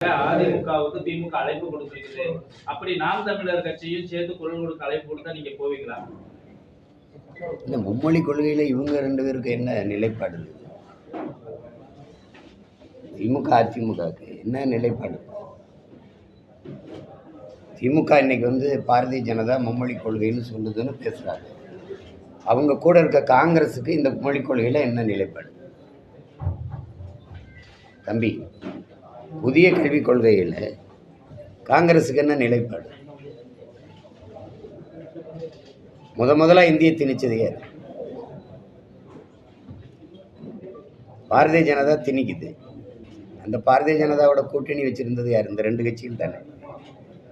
அதிமுகவுக்கு திமுக அழைப்பு கொடுத்திருக்குது. அப்படி நாம் தமிழர் கட்சியும் சேர்த்து குரல் கொடுக்க அழைப்பு கொடுத்தா நீங்க போவீங்களா? இந்த மும்மொழி கொள்கையில இவங்க ரெண்டு பேருக்கு என்ன நிலைப்பாடு? திமுக அதிமுகவுக்கு என்ன நிலைப்பாடு? திமுக இன்னைக்கு பாரதிய ஜனதா மும்மொழி கொள்கைன்னு சொல்லுதுன்னு பேசுறாங்க. அவங்க கூட இருக்க காங்கிரஸுக்கு இந்த மொழி கொள்கையில என்ன நிலைப்பாடு? தம்பி, புதிய கல்விக் கொள்கையில் காங்கிரஸுக்கு என்ன நிலைப்பாடு? முதல்ல இந்திய திணிச்சது யார்? பாரதிய ஜனதா திணிக்குது. அந்த பாரதிய ஜனதாவோட கூட்டணி வச்சிருந்தது யார்? இந்த ரெண்டு கட்சிகள் தானே.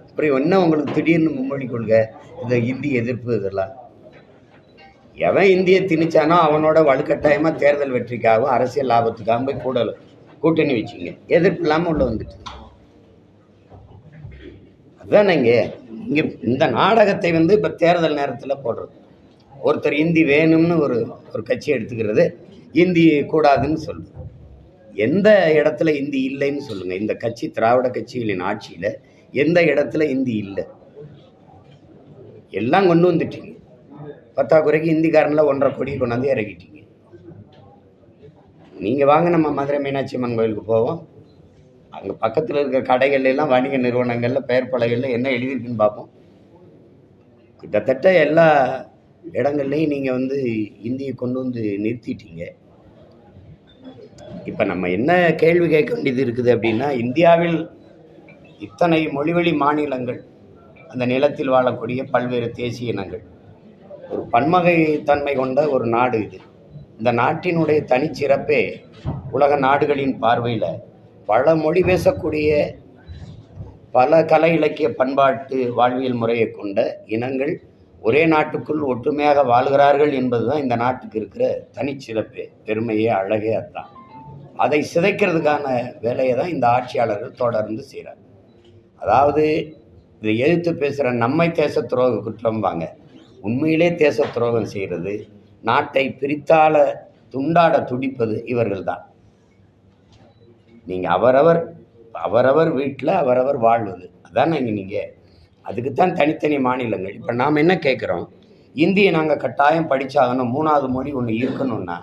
அப்புறம் என்ன உங்களுக்கு திடீர்னு மும்மொழி கொள்கை, இந்த இந்தி எதிர்ப்பு, இதெல்லாம் எவன் இந்திய திணிச்சானோ அவனோட வலுக்கட்டாயமாக தேர்தல் வெற்றிக்காகவும் அரசியல் லாபத்துக்காகவும் போய் கூட்டணி வச்சுங்க. எதிர்ப்பு இல்லாமல் உள்ள வந்துட்டு அதுதான் இங்கே இந்த நாடகத்தை இப்போ தேர்தல் நேரத்தில் போடுறது. ஒருத்தர் இந்தி வேணும்னு ஒரு கட்சி எடுத்துக்கிறது, இந்தி கூடாதுன்னு சொல்லுது. எந்த இடத்துல இந்தி இல்லைன்னு சொல்லுங்கள். இந்த கட்சி திராவிட கட்சிகளின் ஆட்சியில் எந்த இடத்துல இந்தி இல்லை? எல்லாம் கொண்டு வந்துட்டீங்க. பத்தாக்குறைக்கு இந்திக்காரனில் 1.5 கோடி கொண்டாந்து இறக்கிட்டீங்க. நீங்கள் வாங்க, நம்ம மதுரை மீனாட்சி அம்மன் கோயிலுக்கு போவோம். அங்கே பக்கத்தில் இருக்கிற கடைகள்லாம் வணிக நிறுவனங்களில் பெயர் பலகைகளில் என்ன எழுதியிருக்குன்னு பார்ப்போம். கிட்டத்தட்ட எல்லா இடங்கள்லையும் நீங்கள் இந்தியை கொண்டு நிறுத்திட்டீங்க. இப்போ நம்ம என்ன கேள்வி கேட்க வேண்டியது இருக்குது அப்படின்னா, இந்தியாவில் இத்தனை மொழிவழி மாநிலங்கள், அந்த நிலத்தில் வாழக்கூடிய பல்வேறு தேசிய இனங்கள், ஒரு பன்மகை தன்மை கொண்ட ஒரு நாடு இது. இந்த நாட்டினுடைய தனிச்சிறப்பே உலக நாடுகளின் பார்வையில் பல மொழி பேசக்கூடிய, பல கலை இலக்கிய பண்பாட்டு வாழ்வியல் முறையை கொண்ட இனங்கள் ஒரே நாட்டுக்குள் ஒற்றுமையாக வாழ்கிறார்கள் என்பது தான் இந்த நாட்டுக்கு இருக்கிற தனிச்சிறப்பே, பெருமையே, அழகே. அதுதான். அதை சிதைக்கிறதுக்கான வேலையை தான் இந்த ஆட்சியாளர்கள் தொடர்ந்து செய்கிறார். அதாவது இதை எதிர்த்து பேசுகிற நம்மை தேச துரோக குற்றம் வாங்க, உண்மையிலே தேச துரோகம் செய்கிறது, நாட்டை பிரித்தால துண்டாட துடிப்பது இவர்கள் தான். நீங்கள் அவரவர் வீட்டில் அவரவர் வாழ்வது அதான். நீங்கள் அதுக்குத்தான் தனித்தனி மாநிலங்கள். இப்போ நாம் என்ன கேட்குறோம்? இந்தியை நாங்கள் கட்டாயம் படித்தாகணும், 3வது மொழி ஒன்று இருக்கணும்னா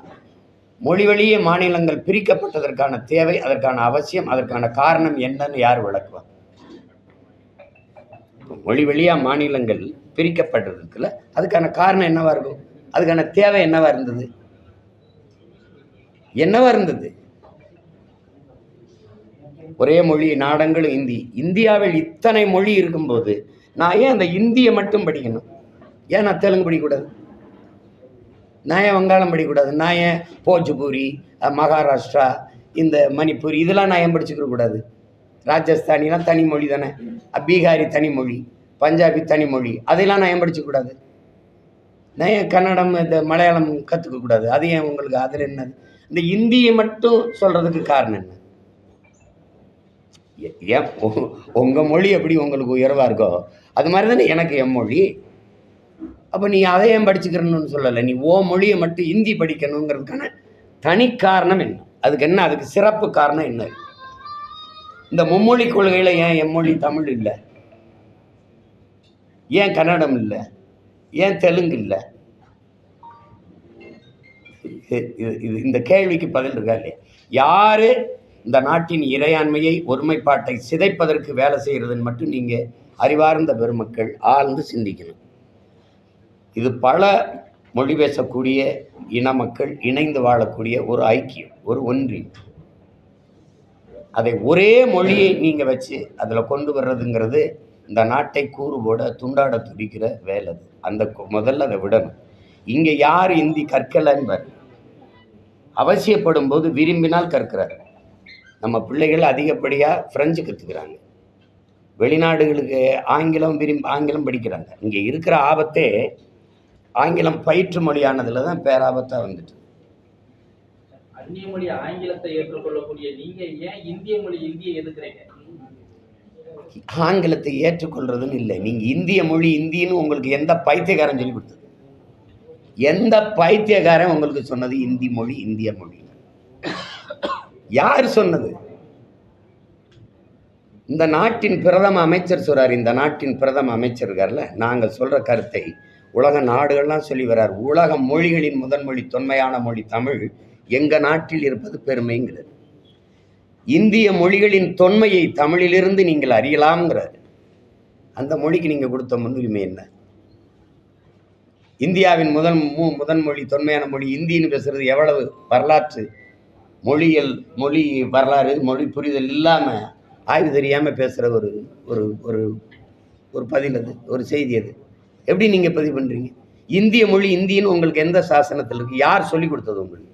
மொழி வழியே மாநிலங்கள் பிரிக்கப்பட்டதற்கான தேவை, அதற்கான அவசியம், அதற்கான காரணம் என்னன்னு யார் விளக்குவார்? மொழி வழியாக மாநிலங்கள் பிரிக்கப்பட்டதுக்குள்ள அதுக்கான காரணம் என்னவா இருக்கும்? அதுக்கான தேவை என்னவா இருந்தது? ஒரே மொழி, நாடங்கள் இந்தி. இந்தியாவில் இத்தனை மொழி இருக்கும்போது நான் ஏன் அந்த இந்தியை மட்டும் படிக்கணும்? ஏன் நான் தெலுங்கு படிக்கக்கூடாது? நான் ஏன் வங்காளம் படிக்கக்கூடாது? நான் ஏன் போஜ்பூரி, மகாராஷ்டிரா, இந்த மணிப்பூர் இதெல்லாம் நான் ஏன் படிச்சுக்க கூடாது? ராஜஸ்தானிலாம் தனி மொழி தானே, பீகாரி தனி மொழி, பஞ்சாபி தனி மொழி, அதையெல்லாம் நான் ஏன் படிச்சுக்கூடாது? நான் ஏன் கன்னடம், இந்த மலையாளம் கற்றுக்கக்கூடாது? அது ஏன் உங்களுக்கு அதில் என்னது? இந்த இந்தியை மட்டும் சொல்கிறதுக்கு காரணம் என்ன? ஏன் உங்கள் மொழி எப்படி உங்களுக்கு உயர்வாக இருக்கோ அது மாதிரி தானே எனக்கு என் மொழி. அப்போ நீ அதை ஏன் படிச்சுக்கிறணும்னு சொல்லலை. நீ மொழியை மட்டும் இந்தி படிக்கணுங்கிறதுக்கான தனி காரணம் என்ன? அதுக்கு என்ன, அதுக்கு சிறப்பு காரணம் என்ன? இந்த மும்மொழி கொள்கையில் ஏன் எம்மொழி தமிழ் இல்லை? ஏன் கன்னடம் இல்லை? ஏன் தெலுங்கு இல்லை? இந்த கேள்விக்கு பதில் இருக்கா இல்லையா? யாரு இந்த நாட்டின் இறையாண்மையை, ஒருமைப்பாட்டை சிதைப்பதற்கு வேலை செய்கிறதுன்னு மட்டும் நீங்கள் அறிவார்ந்த பெருமக்கள் ஆழ்ந்து சிந்திக்கணும். இது பல மொழி பேசக்கூடிய இன மக்கள் இணைந்து வாழக்கூடிய ஒரு ஐக்கியம், ஒரு ஒன்றியம். அதை ஒரே மொழியை நீங்கள் வச்சு அதில் கொண்டு வர்றதுங்கிறது இந்த நாட்டை கூறு போட துண்டாட துடிக்கிற வேலை. அந்த முதல்ல அதை விடணும். இங்கே யார் இந்தி கற்கலைன்னு அவசியப்படும் போது விரும்பினால் கற்கிறார். நம்ம பிள்ளைகள் அதிகப்படியாக ஃப்ரெஞ்சு கற்றுக்கிறாங்க, வெளிநாடுகளுக்கு ஆங்கிலம் படிக்கிறாங்க. இங்கே இருக்கிற ஆபத்தே ஆங்கிலம் பயிற்று மொழியானதில் தான் பேராபத்தாக வந்துட்டு. அந்நிய மொழி ஆங்கிலத்தை ஏற்றுக்கொள்ளக்கூடிய நீங்க ஏன் இந்திய மொழி இந்தியை எதுக்குறீங்க? ஆங்கிலத்தை ஏற்றுக்கொள்றதுன்னு இல்லை. நீங்கள் இந்திய மொழி இந்தின்னு உங்களுக்கு எந்த பைத்தியக்காரன் சொல்லி கொடுத்தது? எந்த பைத்தியக்காரன் உங்களுக்கு சொன்னது இந்தி மொழி இந்திய மொழி? யார் சொன்னது? இந்த நாட்டின் பிரதம அமைச்சர் சொல்கிறார், இந்த நாட்டின் பிரதம அமைச்சர் இருக்கார்ல, நாங்கள் சொல்கிற கருத்தை உலக நாடுகள்லாம் சொல்லி வர்றார். உலக மொழிகளின் முதன்மொழி தொன்மையான மொழி தமிழ் எங்கள் நாட்டில் இருப்பது பெருமைங்கிறது. இந்திய மொழிகளின் தொன்மையை தமிழிலிருந்து நீங்கள் அறியலாம்ங்கிறார். அந்த மொழிக்கு நீங்கள் கொடுத்த முன்னுரிமை என்ன? இந்தியாவின் முதன்மொழி தொன்மையான மொழி இந்தின்னு பேசுறது எவ்வளவு வரலாற்று மொழி வரலாறு மொழி புரிதல் இல்லாமல் ஆய்வு தெரியாமல் பேசுகிற ஒரு ஒரு ஒரு ஒரு பதில் அது, ஒரு செய்தி அது. எப்படி நீங்கள் பதிவு பண்ணுறீங்க? இந்திய மொழி இந்தின்னு உங்களுக்கு எந்த சாசனத்தில் இருக்குது? யார் சொல்லி கொடுத்தது உங்களுக்கு?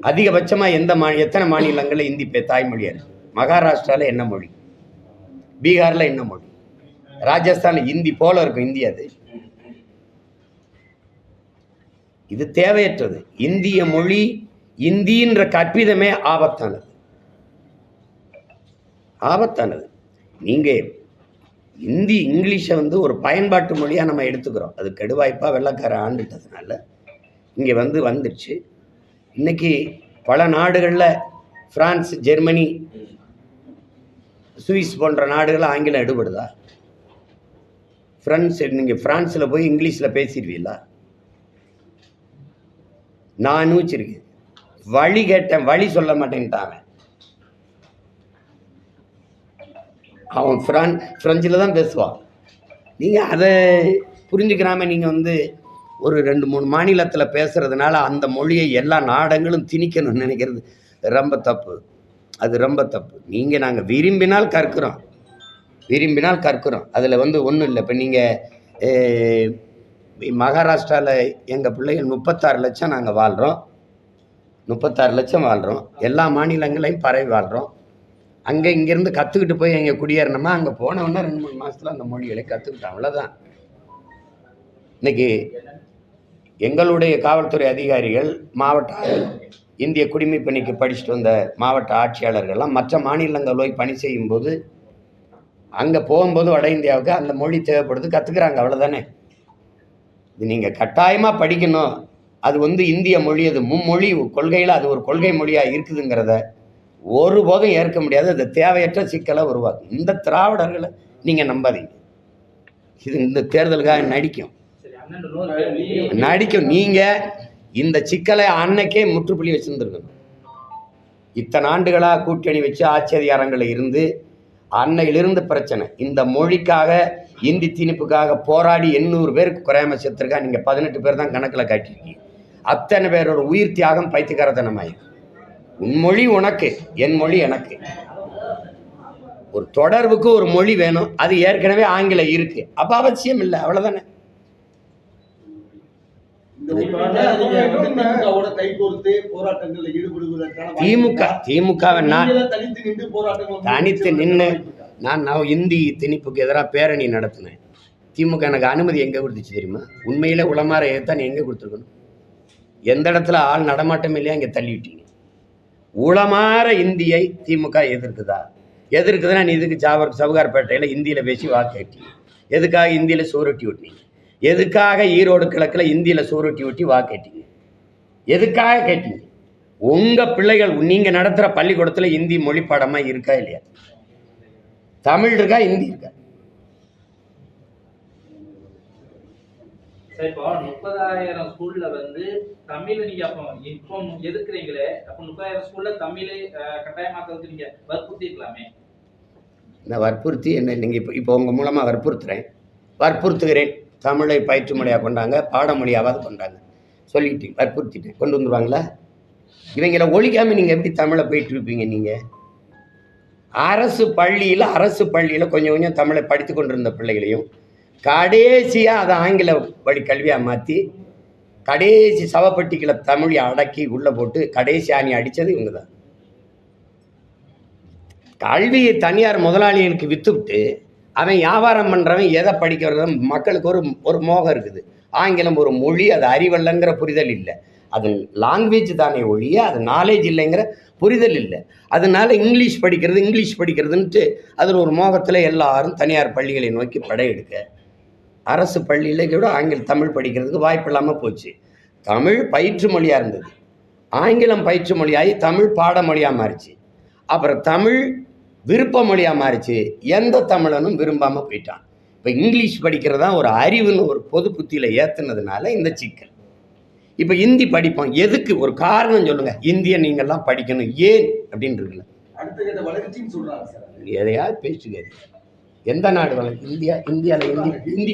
அதிகபட்சமாக எத்தனை மாநிலங்களில் இந்தி தாய்மொழியாக இருக்குது? மகாராஷ்டிராவில் என்ன மொழி? பீகாரில் என்ன மொழி? ராஜஸ்தானில் இந்தி போல இருக்கும் இந்தி. அது இது தேவையற்றது. இந்திய மொழி இந்தின்ற கற்பிதமே ஆபத்தானது. நீங்கள் இங்கிலீஷை ஒரு பயன்பாட்டு மொழியாக நம்ம எடுத்துக்கிறோம். அது கெடுவாய்ப்பாக வெள்ளக்கார ஆண்டுட்டதுனால இங்கே வந்துடுச்சு. இன்றைக்கி பல நாடுகளில் பிரான்ஸ், ஜெர்மனி, சுவிஸ் போன்ற நாடுகளில் ஆங்கிலம் எடுபடுதா? நீங்கள் ஃப்ரான்ஸில் போய் இங்கிலீஷில் பேசிடுவீங்களா? நான் வச்சிருக்கேன், வழி கேட்டேன், வழி சொல்ல மாட்டேன்ட்டாங்க. அவன் ஃப்ரெஞ்சில் தான் பேசுவான். நீங்கள் அதை புரிஞ்சுக்கிறாமல் நீங்கள் ஒரு 2-3 மாநிலத்தில் பேசுகிறதுனால அந்த மொழியை எல்லா நாடுகளும் திணிக்கணும்னு நினைக்கிறது ரொம்ப தப்பு. அது ரொம்ப தப்பு. நாங்கள் விரும்பினால் கற்கிறோம். அதில் ஒன்றும் இல்லை. இப்போ நீங்கள் மகாராஷ்டிராவில் எங்கள் பிள்ளைகள் 36 லட்சம் நாங்கள் வாழ்கிறோம். 36 லட்சம் வாழ்கிறோம். எல்லா மாநிலங்களையும் பரவி வாழ்கிறோம். அங்கே இங்கேருந்து கற்றுக்கிட்டு போய் எங்கே குடியேறணுமா, அங்கே போனவொன்னே 2-3 மாதத்தில் அந்த மொழிகளை கற்றுக்கிட்டோம். அவ்வளோதான். இன்றைக்கி எங்களுடைய காவல்துறை அதிகாரிகள், மாவட்ட இந்திய குடிமை பணிக்கு படிச்சுட்டு வந்த மாவட்ட ஆட்சியாளர்கள்லாம் மற்ற மாநிலங்கள் போய் பணி செய்யும்போது அங்கே போகும்போது வட இந்தியாவுக்கு அந்த மொழி தேவைப்படுது, கற்றுக்குறாங்க. அவ்வளோதானே. இது நீங்கள் கட்டாயமாக படிக்கணும். அது இந்திய மொழி, அது மும்மொழி கொள்கையில் அது ஒரு கொள்கை மொழியாக இருக்குதுங்கிறத ஒருபோதும் ஏற்க முடியாது. அது தேவையற்ற சிக்கலை உருவாக்கும். இந்த திராவிடர்களை நீங்கள் நம்பாதீங்க. இது இந்த தேர்தலுக்காக நடிக்கும். நீங்கள் இந்த சிக்கலை அன்னைக்கே முற்றுப்புள்ளி வச்சுருந்துருக்கணும். இத்தனை ஆண்டுகளாக கூட்டணி வச்சு ஆட்சி அதிகாரங்களில் இருந்து அன்னையிலிருந்து பிரச்சனை. இந்த மொழிக்காக, இந்தி திணிப்புக்காக போராடி 800 பேருக்கு குறையாம செத்துருக்கா. நீங்கள் 18 பேர் தான் கணக்கில் காட்டியிருக்கீங்க. அத்தனை பேரோட உயிர் தியாகம் பைத்தியக்காரத்தனமாயிருக்கு. உன் மொழி உனக்கு, என் மொழி எனக்கு. ஒரு தொடர்புக்கு ஒரு மொழி வேணும். அது ஏற்கனவே ஆங்கிலம் இருக்கு, அப்போ அவசியம் இல்லை. அவ்வளோதானே. திமுகவை தனித்து நின்று நான் இந்தி திணிப்புக்கு எதிராக பேரணி நடத்தினேன். திமுக எனக்கு அனுமதி எங்கே கொடுத்துச்சு தெரியுமா? உண்மையில உளமாற ஏத்தான் எங்கே கொடுத்துருக்கணும்? எந்த இடத்துல ஆள் நடமாட்டம் இல்லையா இங்கே தள்ளிவிட்டீங்க. உளமாற இந்தியை திமுக எதிர்க்குதுன்னா நீ இதுக்கு சவுகார்பேட்டையில் இந்தியில் பேசி வாக்கு கேட்டீங்க. எதுக்காக இந்தியில் சூரட்டி விட்டீங்க? எதுக்காக ஈரோடு கிழக்கில் இந்தியில் சூரட்டி விட்டி வாக்கு கேட்டீங்க? எதுக்காக கேட்டீங்க? உங்கள் பிள்ளைகள் நீங்கள் நடத்துகிற பள்ளிக்கூடத்தில் இந்தி மொழி பாடமாக இருக்கா இல்லையா? தமிழ் இருக்கா, இந்தி இருக்கா? இப்போ 30,000 ஸ்கூல்ல தமிழ் நீங்க இப்போ எதுக்குறீங்களே, அப்போ 30,000 ஸ்கூல்ல தமிழை கட்டாயமாக்கிறதுக்கு நீங்க வற்புறுத்திக்கலாமே. நான் வற்புறுத்தி என்ன, நீங்கள் இப்போ உங்கள் மூலமாக வற்புறுத்துகிறேன். தமிழை பயிற்று மொழியாக கொண்டாங்க, பாடமொழியாவது கொண்டாங்க சொல்லிட்டு வற்புறுத்திட்டேன். கொண்டு வந்துடுவாங்களா? இவங்களை ஒழிக்காமல் நீங்கள் எப்படி தமிழை போயிட்டு இருப்பீங்க? நீங்கள் அரசு பள்ளியில் கொஞ்சம் கொஞ்சம் தமிழை படித்து கொண்டிருந்த பிள்ளைகளையும் கடைசியாக அதை ஆங்கில வழி கல்வியாக மாற்றி கடைசி சவப்பட்டிகளை தமிழை அடக்கி உள்ளே போட்டு கடைசி ஆணி அடித்தது இவங்க தான். கல்வியை தனியார் முதலாளிகளுக்கு விற்றுவிட்டு அவன் வியாபாரம் பண்ணுறவன் எதை படிக்கிறது? மக்களுக்கு ஒரு மோகம் இருக்குது. ஆங்கிலம் ஒரு மொழி, அது அறிவல்லங்கிற புரிதல் இல்லை. அது லாங்குவேஜ் தானே ஒழிய அது நாலேஜ் இல்லைங்கிற புரிதல் இல்லை. அதனால இங்கிலீஷ் படிக்கிறதுன்ட்டு அதில் ஒரு மோகத்தில் எல்லாரும் தனியார் பள்ளிகளை நோக்கி படையெடுக்க அரசு பள்ளியில் கூட தமிழ் படிக்கிறதுக்கு வாய்ப்பு இல்லாமல் போச்சு. தமிழ் பயிற்று மொழியாக இருந்தது, ஆங்கிலம் பயிற்று மொழியாகி தமிழ் பாடமொழியாக மாறிச்சு. அப்புறம் தமிழ் விருப்ப மொழியாக மாறிச்சு. எந்த தமிழனும் விரும்பாமல் போயிட்டான். இப்போ இங்கிலீஷ் படிக்கிறதா ஒரு அறிவுன்னு ஒரு பொது புத்தியில் ஏற்றுனதுனால இந்த சிக்கல். இப்போ ஹிந்தி படிப்போம், எதுக்கு? ஒரு காரணம் சொல்லுங்கள். இந்தியை நீங்கள்லாம் படிக்கணும் ஏன் அப்படின்னு இருக்குல்ல. அடுத்த கட்ட வளர்ச்சின்னு சொல்றாங்க சார். எதையாவது பேசுகிறது. எந்த நாடு வளர்ச்சி? இந்தியாவில் ஹிந்தி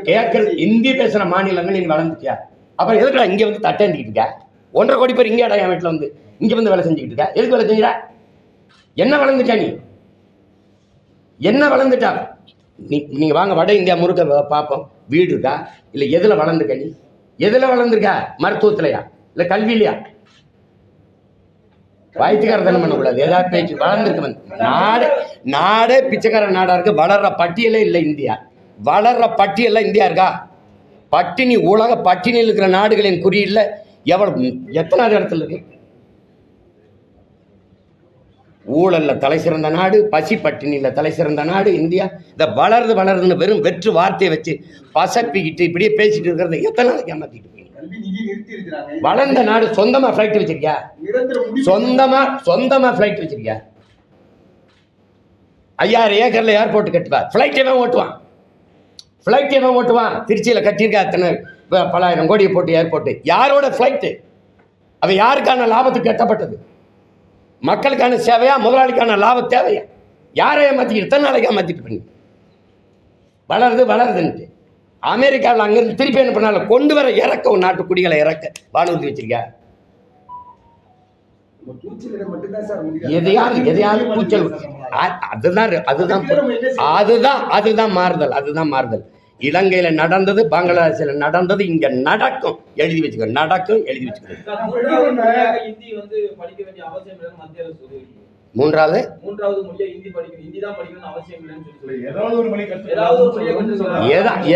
கேட்கறது. ஹிந்தி பேசுகிற மாநிலங்கள் நீ வளர்ந்துட்டியா? அப்புறம் எதுக்குடா இங்கே வந்து தட்டேந்திக்கிட்டு இருக்கா? 1.5 கோடி பேர் இங்கே என் வீட்டில் வந்து இங்கே வந்து வேலை செஞ்சுக்கிட்டு இருக்கா? எதுக்கு வேலை செஞ்சுடா? என்ன வளர்ந்துட்டா நீ? என்ன வளர்ந்துட்டா நீ? நீங்கள் வாங்க வட இந்தியா முழுக்க பார்ப்போம். வீடு இருக்கா? இல்லை எதில் வளர்ந்துருக்க நீ? எதில் வளர்ந்துருக்கா? மருத்துவத்திலையா இல்லை கல்வியிலையா? வாய்த்துக்காரத்தனம் பண்ணக்கூடாது. ஏதாவது பேச்சு வளர்ந்துருக்கு வந்து நாடே பிச்சைக்கார நாடா இருக்கு. வளர்ற பட்டியலே இல்லை இந்தியா. வளர்ற பட்டியலில் இந்தியா இருக்கா? பட்டினி, உலக பட்டினியில் இருக்கிற நாடுகளின் குறியீடுல எத்தனாவது இடத்துல இருக்கு? ஊழல்ல தலை சிறந்த நாடு, பசி பட்டினியில தலை சிறந்த நாடு இந்தியா. இந்த வளருதுன்னு வெறும் வெற்று வார்த்தையை வச்சு பசப்பிக்கிட்டு இப்படியே பேசிட்டு இருக்கிறத எத்தனை நாளைக்கு ஏமாத்திட்டு இருக்கீங்க? வளர்ந்த நாடு சொந்தமா ஃபிளைட் வச்சிருக்கியா? சொந்தமா ஃபிளைட் வச்சிருக்கியா? 5000 ஏக்கர்ல ஏர்போர்ட் கட்டுவா. ஃபிளைட் எவன் ஓட்டுவான்? திருச்சியில் கட்டியிருக்கா அத்தனை பல ஆயிரம் கோடியை போட்டு ஏர்போர்ட்டு. யாரோட ஃப்ளைட்டு? அவன் யாருக்கான லாபத்துக்கு கட்டப்பட்டது? மக்களுக்கான சேவையா, முதலாளிக்கான லாப தேவையா? யாரை ஏமாத்திக்கிட்டு எத்தனை நாளைக்கு ஏமாத்திட்டு பண்ணி? வளருதுன்ட்டு அமெரிக்காவில் அங்கிருந்து திருப்பி என்ன பண்ணால கொண்டு வர இறக்க ஒரு நாட்டு குடிகளை இறக்க வானூர்தி வச்சிருக்கா? எதையாவது கூச்சல். அதுதான் மாறுதல். இலங்கையில நடந்தது, பங்களாதேஷில் நடந்தது, இங்க நடக்கும். எழுதி வச்சுக்கோ. மூன்றாவது மொழியா ஹிந்தி படிக்கணும். ஹிந்தி தான் படிக்கணும்னு அவசியம் இல்லைன்னு சொல்லி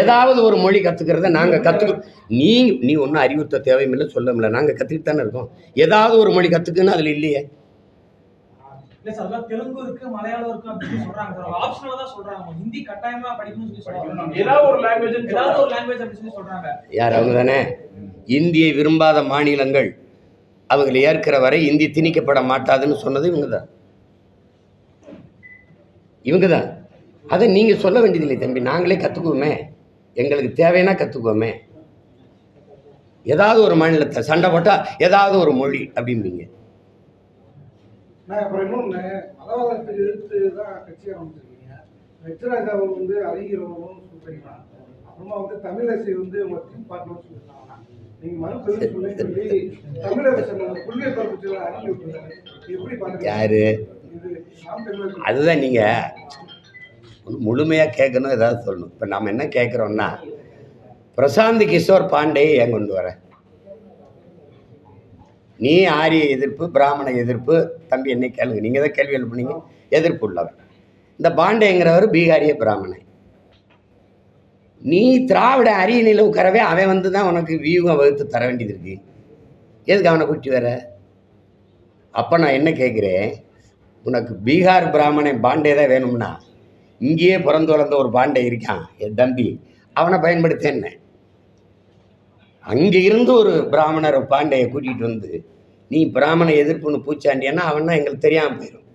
ஏதாவது ஒரு மொழி கத்துக்கிறத நாங்க நீ ஒன்றும் அறிவுறுத்த தேவையில்லை, சொல்ல முடியல. நாங்க கத்துக்கிட்டு தானே இருக்கோம். ஏதாவது ஒரு மொழி கத்துக்குன்னு அதுல இல்லையே. தெலுங்கு இருக்கு, மலையாளம் இருக்கு அப்படின்னு சொல்றாங்க. ஆப்ஷனலா தான் சொல்றாங்க. ஹிந்தி கட்டாயமா படிக்கணும்னு சொல்றாங்க. ஏதாவது ஒரு லாங்குவேஜ் அப்படி சொல்றாங்க. யார்? அவங்க தானே. இந்தியை விரும்பாத மாநிலங்கள் அவங்களை ஏற்கிற வரை இந்தி திணிக்கப்பட மாட்டாதுன்னு சொன்னது இவங்க தான். அதை நீங்கள் சொல்ல வேண்டியதில்லை தம்பி. நாங்களே கற்றுக்குவோமே, எங்களுக்கு தேவைன்னா கற்றுக்குவோமே. ஏதாவது ஒரு மாநிலத்தை சண்டை போட்டால் ஏதாவது ஒரு மொழி அப்படிம்பீங்க. அப்புறம் இன்னொன்று, மதவாதத்துக்கு எதிர்த்து தான் கட்சி ஆரம்பிச்சிருக்கீங்க. வெச்சராஜாவை வந்து அறிகிறவங்களும் சொல்றீங்க. அப்புறமா வந்து தமிழரசி வந்து உங்க டீம் பார்ட்னர் சொல்லியிருக்காங்க. நீங்க மறுபடியும் சொல்லி தமிழரசன் புள்ளிய பரப்பு அறிக்கை விட்டுருக்காங்க. எப்படி பாருங்க? யாரு? அதுதான் நீங்கள் முழுமையாக கேட்கணும், ஏதாவது சொல்லணும். இப்போ நம்ம என்ன கேட்குறோம்னா, பிரசாந்த் கிஷோர் பாண்டே ஏன் கொண்டு வர? நீ ஆரிய எதிர்ப்பு, பிராமண எதிர்ப்பு, தம்பி என்ன கேளுங்க. நீங்கள் தான் கேள்வி எழுப்புனீங்க. எதிர்ப்பு உள்ளவர் இந்த பாண்டேங்கிறவர் பீகாரிய பிராமணன். நீ திராவிட அரியணையில் உட்காரவே அவன் வந்து தான் உனக்கு வியூகம் வகுத்து தர வேண்டியது இருக்கு. எதுக்கு அவனை கூட்டி வர? அப்போ நான் என்ன கேட்குறேன், உனக்கு பீகார் பிராமணன் பாண்டே தான் வேணும்னா இங்கேயே பிறந்து வளர்ந்த ஒரு பாண்டே இருக்கான் என் தம்பி, அவனை பயன்படுத்த என்ன? அங்கே இருந்து ஒரு பிராமணர் பாண்டையை கூட்டிகிட்டு வந்து நீ பிராமண எதிர்ப்புன்னு பூச்சாண்டியன்னா அவன்னா எங்களுக்கு தெரியாமல் போயிடும்.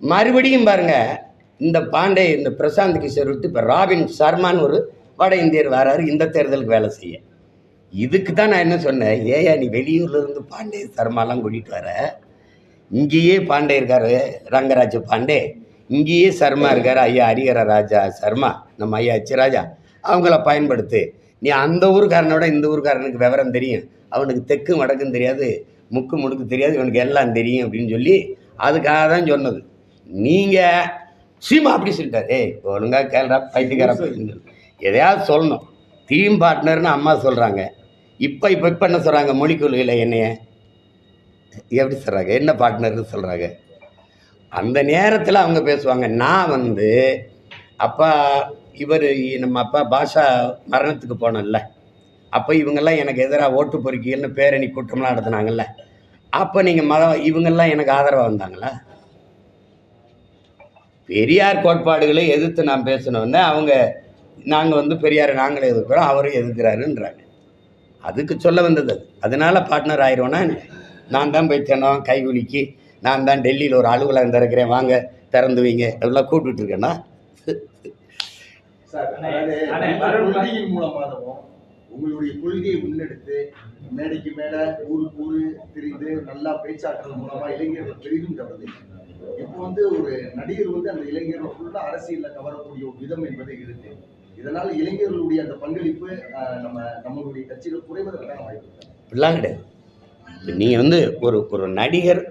மறுபடியும் பாருங்க, இந்த பாண்டே இந்த பிரசாந்த் கிஷோர் விட்டு இப்போ ராபின் சர்மான்னு ஒரு வட இந்தியர் வராரு இந்த தேர்தலுக்கு வேலை செய்ய. இதுக்கு தான் நான் என்ன சொன்னேன், ஏயா நீ வெளியூர்ல இருந்து பாண்டே சர்மாலாம் கூட்டிகிட்டு வர, இங்கேயே பாண்டே இருக்காரு ரங்கராஜ பாண்டே, இங்கேயே சர்மா இருக்காரு ஐயா ஹரிஹர ராஜா சர்மா, நம்ம ஐயா ராஜா, அவங்கள பயன்படுத்து. நீ அந்த ஊருக்காரனோட இந்த ஊருக்காரனுக்கு விவரம் தெரியும், அவனுக்கு தெற்கு வடக்கும் தெரியாது, முக்கு முடுக்கு தெரியாது, இவனுக்கு எல்லாம் தெரியும் அப்படின்னு சொல்லி அதுக்காக தான் சொன்னது. நீங்கள் சீமா அப்படி சொல்லிட்டார், ஏய் ஒழுங்காக கேள்றா பைத்தியக்கார எதையாவது சொல்லணும். டீம் பார்ட்னர்னு அம்மா சொல்கிறாங்க. இப்போ என்ன சொல்கிறாங்க, மொழி கொள்கையில் என்னைய எப்படி சொல்கிறாங்க, என்ன பார்ட்னர்னு சொல்கிறாங்க. அந்த நேரத்தில் அவங்க பேசுவாங்க. நான் வந்து அப்பா இவர் நம்ம அப்பா பாஷா மரணத்துக்கு போனோம்ல, அப்போ இவங்கெல்லாம் எனக்கு எதிராக ஓட்டு பொறுக்கிகள்னு பேரணி கூட்டம்லாம் நடத்துனாங்கல்ல, அப்போ நீங்கள் இவங்கெல்லாம் எனக்கு ஆதரவாக வந்தாங்களா? பெரியார் கோட்பாடுகளை எதிர்த்து நான் பேசணுன்னு அவங்க நாங்கள் வந்து பெரியாரை நாங்களே எதிர்க்கிறோம், அவரும் எதிர்க்கிறாருன்றாங்க. அதுக்கு சொல்ல வந்தது அது. அதனால் பார்ட்னர் ஆயிடுவோன்னா நான் தான் போய் தினம் கைகுலிக்கு நான் தான் டெல்லியில் ஒரு அலுவலகம் திறக்கிறேன் வாங்க திறந்து வைங்க அதெல்லாம் கூப்பிட்டுட்டு இருக்கேன்னா சார், அதாவது உங்கள் கொள்கையின் மூலமாகவும் உங்களுடைய கொள்கையை முன்னெடுத்து மேடைக்கு மேல ஊரு திரிந்து நல்லா பேச்சாற்றுறது மூலமா இளைஞர்கள் பெரிதும் கவர்ந்து இப்போ ஒரு நடிகர் அந்த இளைஞர்கள் ஃபுல்லா அரசியல்ல கவரக்கூடிய ஒரு விதம் என்பது இருக்கு. இதனால இளைஞர்களுடைய அந்த பங்களிப்பு நம்மளுடைய கட்சியில குறைவதற்கான வாய்ப்பு இருக்கு. இப்படிலாம் கிடையாது. நீங்கள் ஒரு நடிகர்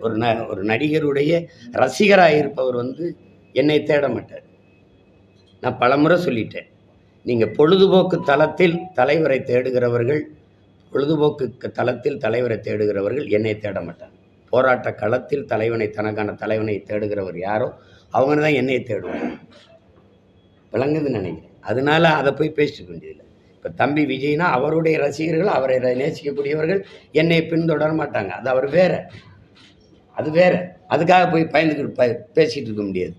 ஒரு நடிகருடைய ரசிகராக இருப்பவர் என்னை தேட மாட்டார். நான் பலமுறை சொல்லிட்டேன். நீங்கள் பொழுதுபோக்கு தளத்தில் தலைவரை தேடுகிறவர்கள் என்னை தேட மாட்டாங்க. போராட்ட களத்தில் தனக்கான தலைவனை தேடுகிறவர் யாரோ அவங்க தான் என்னை தேடுவாங்க. விளங்குதுன்னு நினைக்கிறேன். அதனால அதை போய் பேசிக்க வேண்டியதில்லை. இப்போ தம்பி விஜய்னா அவருடைய ரசிகர்கள், அவரை நேசிக்கக்கூடியவர்கள் என்னை பின்தொடர மாட்டாங்க. அது வேற. அதுக்காக போய் பயந்துக்கிட்டு பேசிகிட்டு இருக்க முடியாது.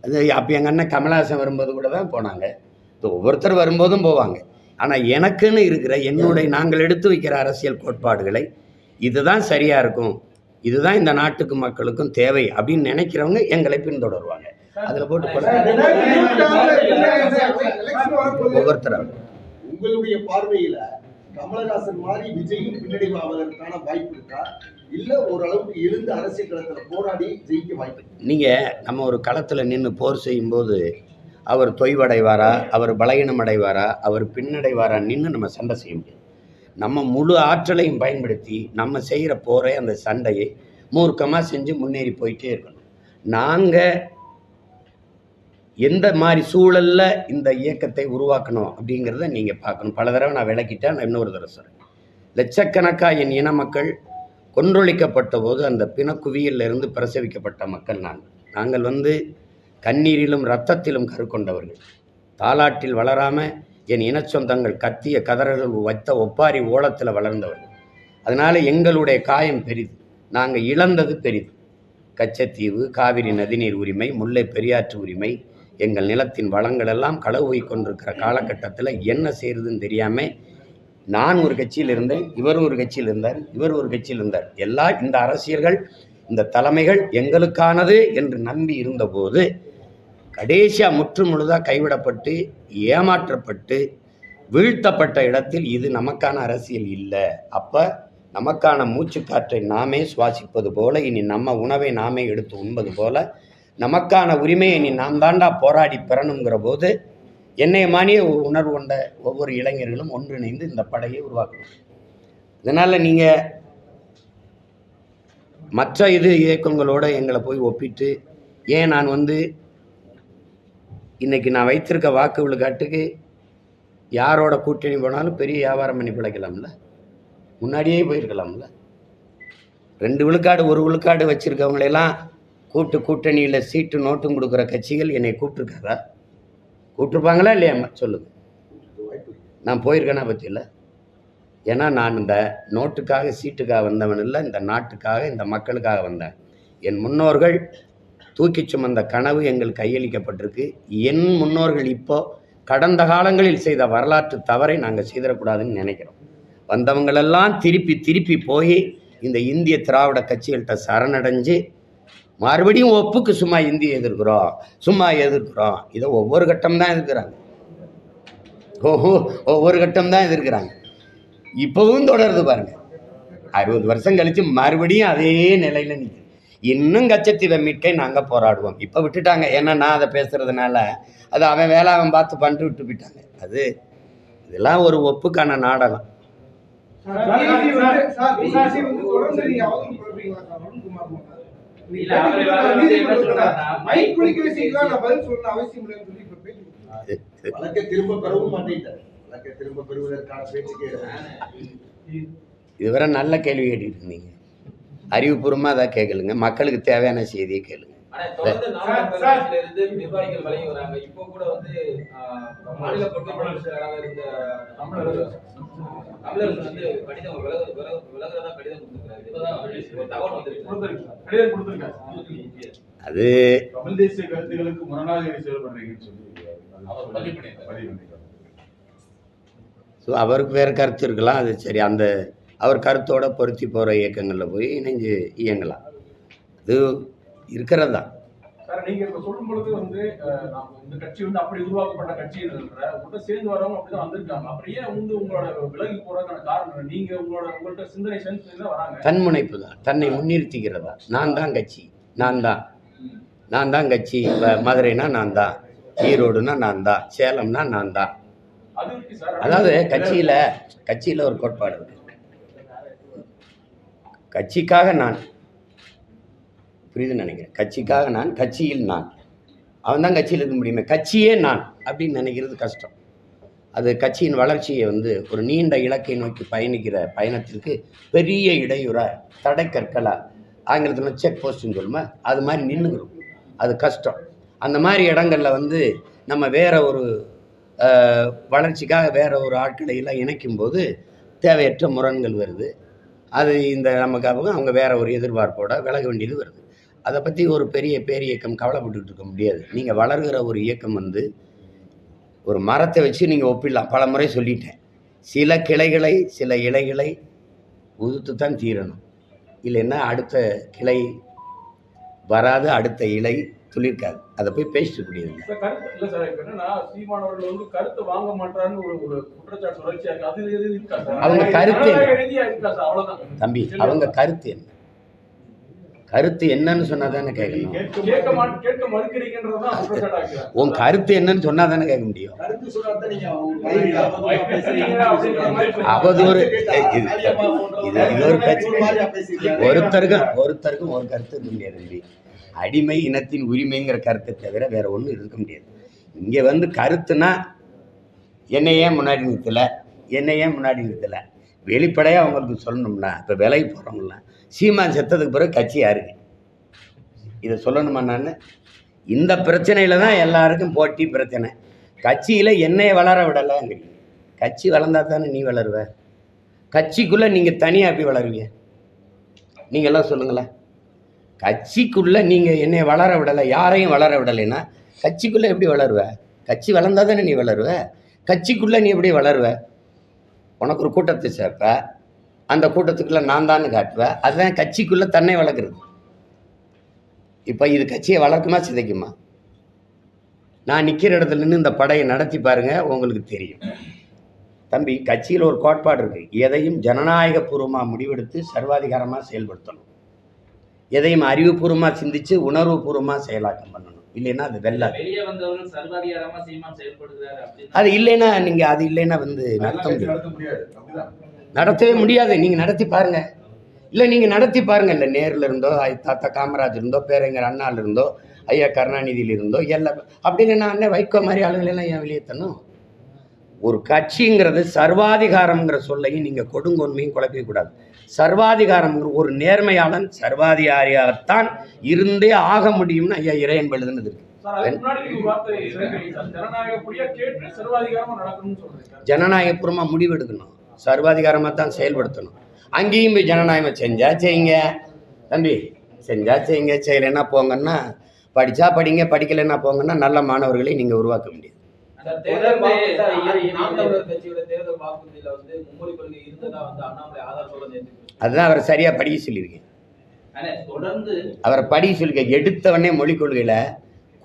அது அப்போ எங்கள் அண்ணன் கமலஹாசன் வரும்போது கூட தான் போனாங்க. இப்போ ஒவ்வொருத்தர் வரும்போதும் போவாங்க. ஆனால் எனக்குன்னு இருக்கிற நாங்கள் எடுத்து வைக்கிற அரசியல் கோட்பாடுகளை இதுதான் சரியாக இருக்கும், இதுதான் இந்த நாட்டுக்கு மக்களுக்கும் தேவை அப்படின்னு நினைக்கிறவங்க எங்களை பின்தொடருவாங்க. அதில் போட்டு ஒவ்வொருத்தரும் உங்களுடைய பார்வையில கமலஹாசன் மாதிரி விஜயும் பின்னடைவாவதற்கான வாய்ப்பு இருக்கா, இல்ல ஓரளவுக்கு எழுந்து அரசியல் களத்துல போராடி ஜெயிக்க வாய்ப்பு? நம்ம ஒரு களத்தில் நின்று போர் செய்யும்போது அவர் தொய்வடைவாரா, அவர் பலகீனம் அடைவாரா, அவர் பின்னடைவாரா நின்று நம்ம சண்டை செய்ய முடியாது. நம்ம முழு ஆற்றலையும் பயன்படுத்தி நம்ம செய்கிற போரை, அந்த சண்டையை மூர்க்கமாக செஞ்சு முன்னேறி போயிட்டே இருக்கணும். நாங்கள் எந்த மாதிரி சூழலில் இந்த இயக்கத்தை உருவாக்கணும் அப்படிங்கிறத நீங்கள் பார்க்கணும். பல தடவை நான் விளக்கிட்டேன். நான் இன்னொரு தடவை சொல்கிறேன். லட்சக்கணக்காக என் இன மக்கள் கொன்றொழிக்கப்பட்ட போது அந்த பிணக்குவியிலிருந்து பிரசவிக்கப்பட்ட மக்கள் நாங்கள் கண்ணீரிலும் இரத்தத்திலும் கருக்கொண்டவர்கள். தாலாட்டில் வளராமல் என் இனச்சொந்தங்கள் கத்திய கதறல் வைத்த ஒப்பாரி ஓலத்தில் வளர்ந்தவர்கள். அதனால் எங்களுடைய காயம் பெரிது, நாங்கள் இழந்தது பெரிது. கச்சத்தீவு, காவிரி நதிநீர் உரிமை, முல்லை பெரியாற்று உரிமை, எங்கள் நிலத்தின் வளங்கள் எல்லாம் களவு போய் கொண்டிருக்கிற காலகட்டத்தில் என்ன செய்கிறதுன்னு தெரியாமல் நான் ஒரு கட்சியில் இருந்தேன், இவர் ஒரு கட்சியில் இருந்தார். எல்லா இந்த அரசியல்கள், இந்த தலைமைகள் எங்களுக்கானது என்று நம்பி இருந்தபோது கடைசியாக முற்று முழுதாக கைவிடப்பட்டு ஏமாற்றப்பட்டு வீழ்த்தப்பட்ட இடத்தில் இது நமக்கான அரசியல் இல்லை. அப்போ நமக்கான மூச்சுக்காற்றை நாமே சுவாசிப்பது போல, இனி நம்ம உணவை நாமே எடுத்து உண்பது போல, நமக்கான உரிமையை இனி நாம் தாண்டா போராடி பெறணுங்கிற போது என்னைய மானிய உணர்வு கொண்ட ஒவ்வொரு இளைஞர்களும் ஒன்றிணைந்து இந்த படையை உருவாக்கணும். இதனால் நீங்கள் மற்ற இயக்கங்களோடு எங்களை போய் ஒப்பிட்டு ஏன் நான் இன்றைக்கி நான் வைத்திருக்க வாக்கு விழுக்காட்டுக்கு யாரோட கூட்டணி போனாலும் பெரிய வியாபாரம் பண்ணி பிழைக்கலாம்ல, முன்னாடியே போயிருக்கலாம்ல. 2 விழுக்காடு 1 விழுக்காடு வச்சுருக்கவங்களெல்லாம் கூட்டணியில் சீட்டு நோட்டும் கொடுக்குற கட்சிகள் என்னை கூப்பிட்ருப்பாங்களா இல்லையா சொல்லுங்கள். நான் போயிருக்கேனா பற்றியில்? ஏன்னா நான் இந்த நோட்டுக்காக சீட்டுக்காக வந்தவன் இல்லை, இந்த நாட்டுக்காக இந்த மக்களுக்காக வந்தேன். என் முன்னோர்கள் தூக்கி சுமந்த கனவு எங்கள் கையளிக்கப்பட்டிருக்கு. என் முன்னோர்கள் இப்போது கடந்த காலங்களில் செய்த வரலாற்று தவறை நாங்கள் செய்திடக்கூடாதுன்னு நினைக்கிறோம். வந்தவங்களெல்லாம் திருப்பி போய் இந்த இந்திய திராவிட கட்சிகள்கிட்ட சரணடைஞ்சு மறுபடியும் ஒப்புக்கு சும்மா இந்திய எதிர்க்கிறோம் இதை ஒவ்வொரு கட்டம் தான் எதிர்க்கிறாங்க. இப்போவும் தொடருது பாருங்கள். 60 வருஷம் கழித்து மறுபடியும் அதே நிலையில் நிற்குது. இன்னும் கச்சத்தீவை மீட்க நாங்கள் போராடுவோம். இப்போ விட்டுட்டாங்க, ஏன்னா நான் அதை பேசுகிறதுனால அது அவன் வேலை அவன் பார்த்து பண்ணிட்டு விட்டு போயிட்டாங்க. இதெல்லாம் ஒரு ஒப்புக்கான நாடகம். இதுவரை நல்ல கேள்வி கேட்டுட்டு இருந்தீங்க. அறிவுபூர்வமாக அதை கேட்கலுங்க, மக்களுக்கு தேவையான செய்தியை கேளுங்க. அது அவருக்கு வேறு கருத்து இருக்கலாம், அது சரி. அவர் கருத்தோட பொருத்தி போகிற இயக்கங்களில் போய் இணைஞ்சு இயங்கலாம். இது இருக்கிறது தான். சார் நீங்க இப்ப சொல்லும் பொழுது வந்து நாம இந்த கட்சி வந்து அப்படி உருவாக்கப்பட்ட கட்சி உங்கள்கிட்ட சேர்ந்து வரவங்க அப்படிதான் வந்திருக்காங்க. அப்படியே வந்து உங்களோட விலகி போறதுக்கான காரணம் நீங்க உங்கள்கிட்ட சிந்தனை செஞ்சு தான் வராங்க. தன்முனைப்பு தான், தன்னை முன்னிறுத்திக்கிறதா. நான் தான் கட்சி, நான் தான் கட்சி. மதுரைனா நான் தான், ஈரோடுனா நான் தான், சேலம்னா நான் தான். அதாவது கட்சியில் ஒரு கோட்பாடு இருக்கு. கட்சிக்காக நான், புரியுதுன்னு நினைக்கிறேன். கட்சிக்காக நான், கட்சியில் நான். அவன் தான் கட்சியில் இருக்க முடியுமே, கட்சியே நான் அப்படின்னு நினைக்கிறது கஷ்டம். அது கட்சியின் வளர்ச்சியை வந்து ஒரு நீண்ட இலக்கை நோக்கி பயணிக்கிற பயணத்திற்கு பெரிய இடையூறா, தடை கற்களா, ஆங்கிலத்தில் செக் போஸ்ட்னு சொல்லுமா, அது மாதிரி நின்றுக்கிறோம். அது கஷ்டம். அந்த மாதிரி இடங்களில் வந்து நம்ம வேற ஒரு வளர்ச்சிக்காக வேற ஒரு ஆட்களை எல்லாம் இணைக்கும்போது தேவையற்ற முரண்கள் வருது. அது இந்த நமக்காக அவங்க வேற ஒரு எதிர்பார்ப்போட விலக வேண்டியது வருது. அதை பற்றி ஒரு பெரிய இயக்கம் கவலைப்பட்டுக்கிட்டு இருக்க முடியாது. நீங்கள் வளர்கிற ஒரு இயக்கம் வந்து ஒரு மரத்தை வச்சு நீங்கள் ஒப்பிடலாம். பல முறை சொல்லிட்டேன். சில கிளைகளை, சில இலைகளை உதுத்து தான் தீரணும். இல்லைன்னா அடுத்த கிளை வராது, அடுத்த இலை துளிர்க்காது. அதை போய் பேசிட்டு முடியாது. கருத்து இல்லை சார். இப்போ என்னன்னா சீமானவர்கள் வந்து கருத்து வாங்க மாட்டாருன்னு ஒரு குற்றச்சாட்டு தொடர்ச்சியா இருக்கு. அது இருக்கா சார்? அவங்க கருத்து அவ்வளவுதான் தம்பி. அவங்க கருத்து என்ன? கருத்து என்னன்னு சொன்னா தானே கேட்கணும். கேட்க மறுக்கிறீங்கன்றதுதான் குற்றச்சாட்டா இருக்கு. உன் கருத்து என்னன்னு சொன்னா தானே கேட்க முடியும். அவதூறு இது ஒரு கட்சி. ஒருத்தருக்கும் ஒரு கருத்து இருக்க முடியாது. அடிமை இனத்தின் உரிமைங்கிற கருத்தை தவிர வேற ஒன்றும் இருக்க முடியாது. இங்கே வந்து கருத்துனா என்னை ஏன் முன்னாடி நிறுத்தலை, வெளிப்படையாக அவங்களுக்கு சொல்லணும்னா, இப்போ விலைக்கு போகிறவங்களாம் சீமான் செத்ததுக்கு பிறகு கட்சி யாருக்கு இதை சொல்லணுமா? நான் இந்த பிரச்சனையில் தான் எல்லாருக்கும் போட்டி பிரச்சனை. கட்சியில் என்னையை வளர விடலைங்கிறீங்க. கட்சி வளர்ந்தா தானே நீ வளருவ. கட்சிக்குள்ளே நீங்கள் தனியாக எப்படி வளருவீங்க? நீங்கள்லாம் சொல்லுங்களேன். கட்சிக்குள்ளே நீங்கள் என்னை வளர விடலை, யாரையும் வளர விடலைன்னா கட்சிக்குள்ளே எப்படி வளருவ? கட்சி வளர்ந்தா தானே நீ வளருவ. கட்சிக்குள்ளே நீ எப்படி வளருவ? உனக்கு ஒரு கூட்டத்தை சேர்ப்ப, அந்த கூட்டத்துக்குள்ளே நான் தான் காட்டுவேன். அதுதான் கட்சிக்குள்ளே தன்னை வளர்க்குறது. இப்போ இது கட்சியை வளர்க்குமா சிதைக்குமா? நான் நிற்கிற இடத்துல நின்று இந்த படையை நடத்தி பாருங்கள், உங்களுக்கு தெரியும். தம்பி, கட்சியில் ஒரு கோட்பாடு இருக்குது. எதையும் ஜனநாயகபூர்வமாக முடிவெடுத்து சர்வாதிகாரமாக செயல்படுத்தணும். எதையும் அறிவுபூர்வமாக சிந்திச்சு உணர்வுபூர்வமாக செயலாக்கம் பண்ணணும். இல்லைன்னா அது வெல்லாது. அது இல்லைன்னா நீங்கள் அது இல்லைன்னா வந்து நடத்தவே முடியாது. நீங்கள் நடத்தி பாருங்க. இல்லை நீங்கள் நடத்தி பாருங்க. இல்லை நேரில் இருந்தோ, தாத்தா காமராஜ் இருந்தோ, பேரறிஞர் அண்ணாவில் இருந்தோ, ஐயா கருணாநிதியில் இருந்தோ, எல்லாம் அப்படி இல்லைன்னா அண்ணன் வைகோ மாதிரி ஆளுங்களெல்லாம் ஏன் வெளியேற்றணும்? ஒரு கட்சிங்கிறது சர்வாதிகாரம்ங்கிற சொல்லையும் நீங்கள் கொடுங்கொன்மையும் குழப்பிக்கூடாது. சர்வாதிகாரம்ங்கிற ஒரு நேர்மையாளன் சர்வாதிகாரியாகத்தான் இருந்தே ஆக முடியும்னு ஐயா இறையன் எழுதுனது இருக்கு. ஜனநாயகபூர்வமாக முடிவெடுக்கணும், சர்வாதிகாரமாக தான் செயல்படுத்தணும். அங்கேயும் போய் ஜனநாயகம் செஞ்சா செய்யுங்க தம்பி, செஞ்சா செய்யுங்க, செய்யலைன்னா போங்கன்னா, படித்தா படிங்க, படிக்கலைன்னா போங்கன்னா நல்ல மாணவர்களை நீங்கள் உருவாக்க முடியாது. அதுதான் அவரை சரியா படிக்க சொல்லியிருக்கேன். அவரை படிக்க சொல்லியிருக்கேன். எடுத்தவொடனே மொழிக் கொள்கையில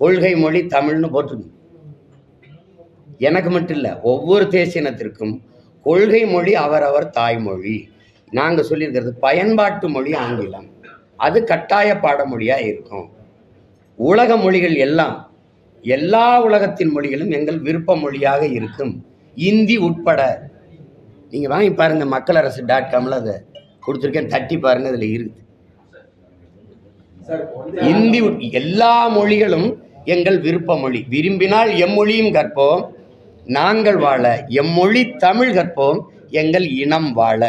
கொள்கை மொழி தமிழ்னு போட்டிருக்கு. எனக்கு மட்டும் இல்லை, ஒவ்வொரு தேசியனத்திற்கும் கொள்கை மொழி அவரவர் தாய்மொழி. நாங்கள் சொல்லியிருக்கிறது பயன்பாட்டு மொழி ஆங்கிலம், அது கட்டாய பாடமொழியாக இருக்கும். உலக மொழிகள் எல்லாம், எல்லா உலகத்தின் மொழிகளும் எங்கள் விருப்ப மொழியாக இருக்கும், இந்தி உட்பட. நீங்கள் வாங்கி பாருங்கள், மக்களரசு.comல அதை கொடுத்துருக்கேன், தட்டி பாருங்கள், அதில் இருக்குது. இந்தி எல்லா மொழிகளும் எங்கள் விருப்ப மொழி. விரும்பினால் எம்மொழியும் கற்போம், நாங்கள் வாழ எம்மொழி தமிழ் கற்போம், எங்கள் இனம் வாழ.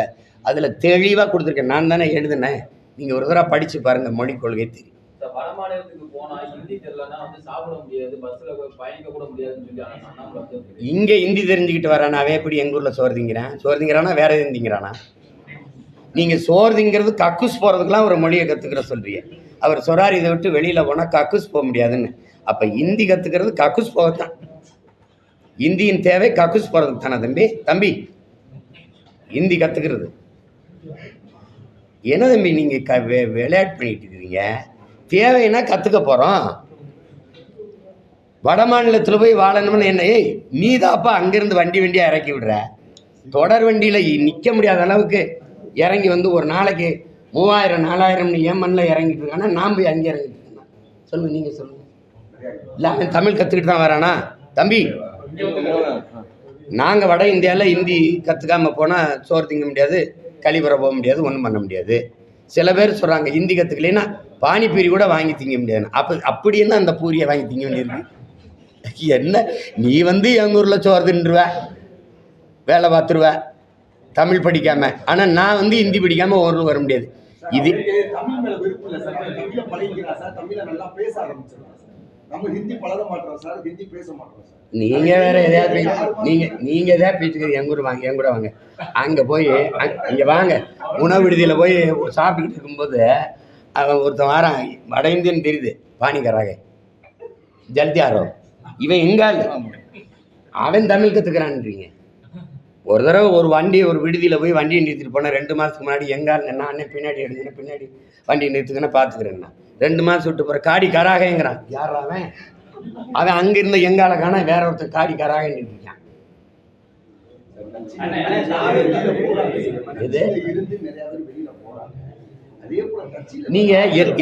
அதில் தெளிவாக கொடுத்துருக்கேன். நான் தானே எழுதுனேன். நீங்கள் ஒரு தடவை படித்து பாருங்கள், மொழி கொள்கை தெரியும். வட மாநிலத்துக்கு போனா ஹிந்தி தெரியலன்னா வந்து சாப்பிட முடியாது, பஸ்ல பயணிக்க கூட முடியாதுன்னு சொல்லி இங்கே ஹிந்தி தெரிஞ்சுக்கிட்டு வரானா அவன் எப்படி எங்கள் ஊரில் சோறு திங்கிறானா வேற எதுவும் திங்கிறானா? நீங்கள் சோறு திங்கிறது கக்கூஸ் போகிறதுக்கெலாம் ஒரு மொழியை கற்றுக்கிற சொல்றீங்க. அவர் சொல்றாரு, இதை விட்டு வெளியில் போனால் கக்கூஸ் போக முடியாதுன்னு. அப்போ ஹிந்தி கற்றுக்கிறது கக்கூஸ் போகத்தான். இந்தியின் தேவை கக்கூஸ் போகிறதுக்கு தானே தம்பி ஹிந்தி கற்றுக்கிறது. என்ன தம்பி நீங்கள் விளையாட்டு பண்ணிட்டு இருக்கிறீங்க? தேவைன்னா கற்றுக்க போகிறோம். வட மாநிலத்தில் போய் வாழணும்னு என்ன, ஏய் நீதாப்பா அங்கேருந்து வண்டியாக இறக்கி விடுற, தொடர் வண்டியில் நிற்க முடியாத அளவுக்கு இறங்கி வந்து ஒரு நாளைக்கு 3000 4000 என் மண்ணில் இறங்கிட்டு இருக்கானா, நான் போய் அங்கே இறங்கிட்டு இருக்கேன். சொல்லுங்கள், நீங்கள் சொல்லுங்கள். இல்லை அவன் தமிழ் கற்றுக்கிட்டு தான் வரானா? தம்பி, நாங்கள் வட இந்தியாவில் ஹிந்தி கற்றுக்காமல் போனால் சோறு திங்க முடியாது, கழிவறை போக முடியாது, ஒன்றும் பண்ண முடியாது. சில பேர் சொல்கிறாங்க ஹிந்தி கற்றுக்கலைன்னா பானிபூரி கூட வாங்கி திங்க முடியாது. அப்படி என்ன அந்த பூரியை வாங்கி திங்க வேண்டியிருக்கு? என்ன நீ வந்து எங்கள் ஊரில் சோறு தின்றுவ, வேலை பார்த்துருவ தமிழ் படிக்காமல், ஆனால் நான் வந்து ஹிந்தி படிக்காமல் ஒரு வர முடியாது. இது தமிழ் மேல விருப்பம் இல்லை சார். தமிழை பழகிக்கிறா சார், தமிழை நல்லா பேச ஆரம்பிச்சிருக்கோம் சார். நம்ம ஹிந்தி பழக மாட்டோம் சார், ஹிந்தி பேச மாட்டோம் சார். நீங்கள் வேற எதையாவது நீங்கள் எதாவது பேச்சுக்கிறது என் கூட வாங்க, என் கூட வாங்க. அங்கே போய் இங்கே வாங்க, உணவு விடுதியில் போய் சாப்பிட்டுக்கிட்டு இருக்கும்போது அவன் ஒருத்தன் வாரான், வட இந்தியன்னு தெரியுது, பானிகராக ஜல்தி ஆரோ, இவன் எங்கால் அவன் தமிழ் கற்றுக்கிறான்றீங்க. ஒரு தடவை ஒரு விடுதியில் போய் வண்டியை நிறுத்திட்டு போனேன். 2 மாதத்துக்கு முன்னாடி எங்கால் நான் பின்னாடி எடுக்கிறேன், பின்னாடி வண்டியை நிறுத்துக்கன்னா பார்த்துக்கிறேன்னா 2 மாதம் விட்டு போகிற காடி கராகங்கிறான். யார் அவன்? அவன் அங்கே இருந்த எங்கால காண வேற ஒருத்தர் காடி கராக நிறுத்திட்டான். நீங்க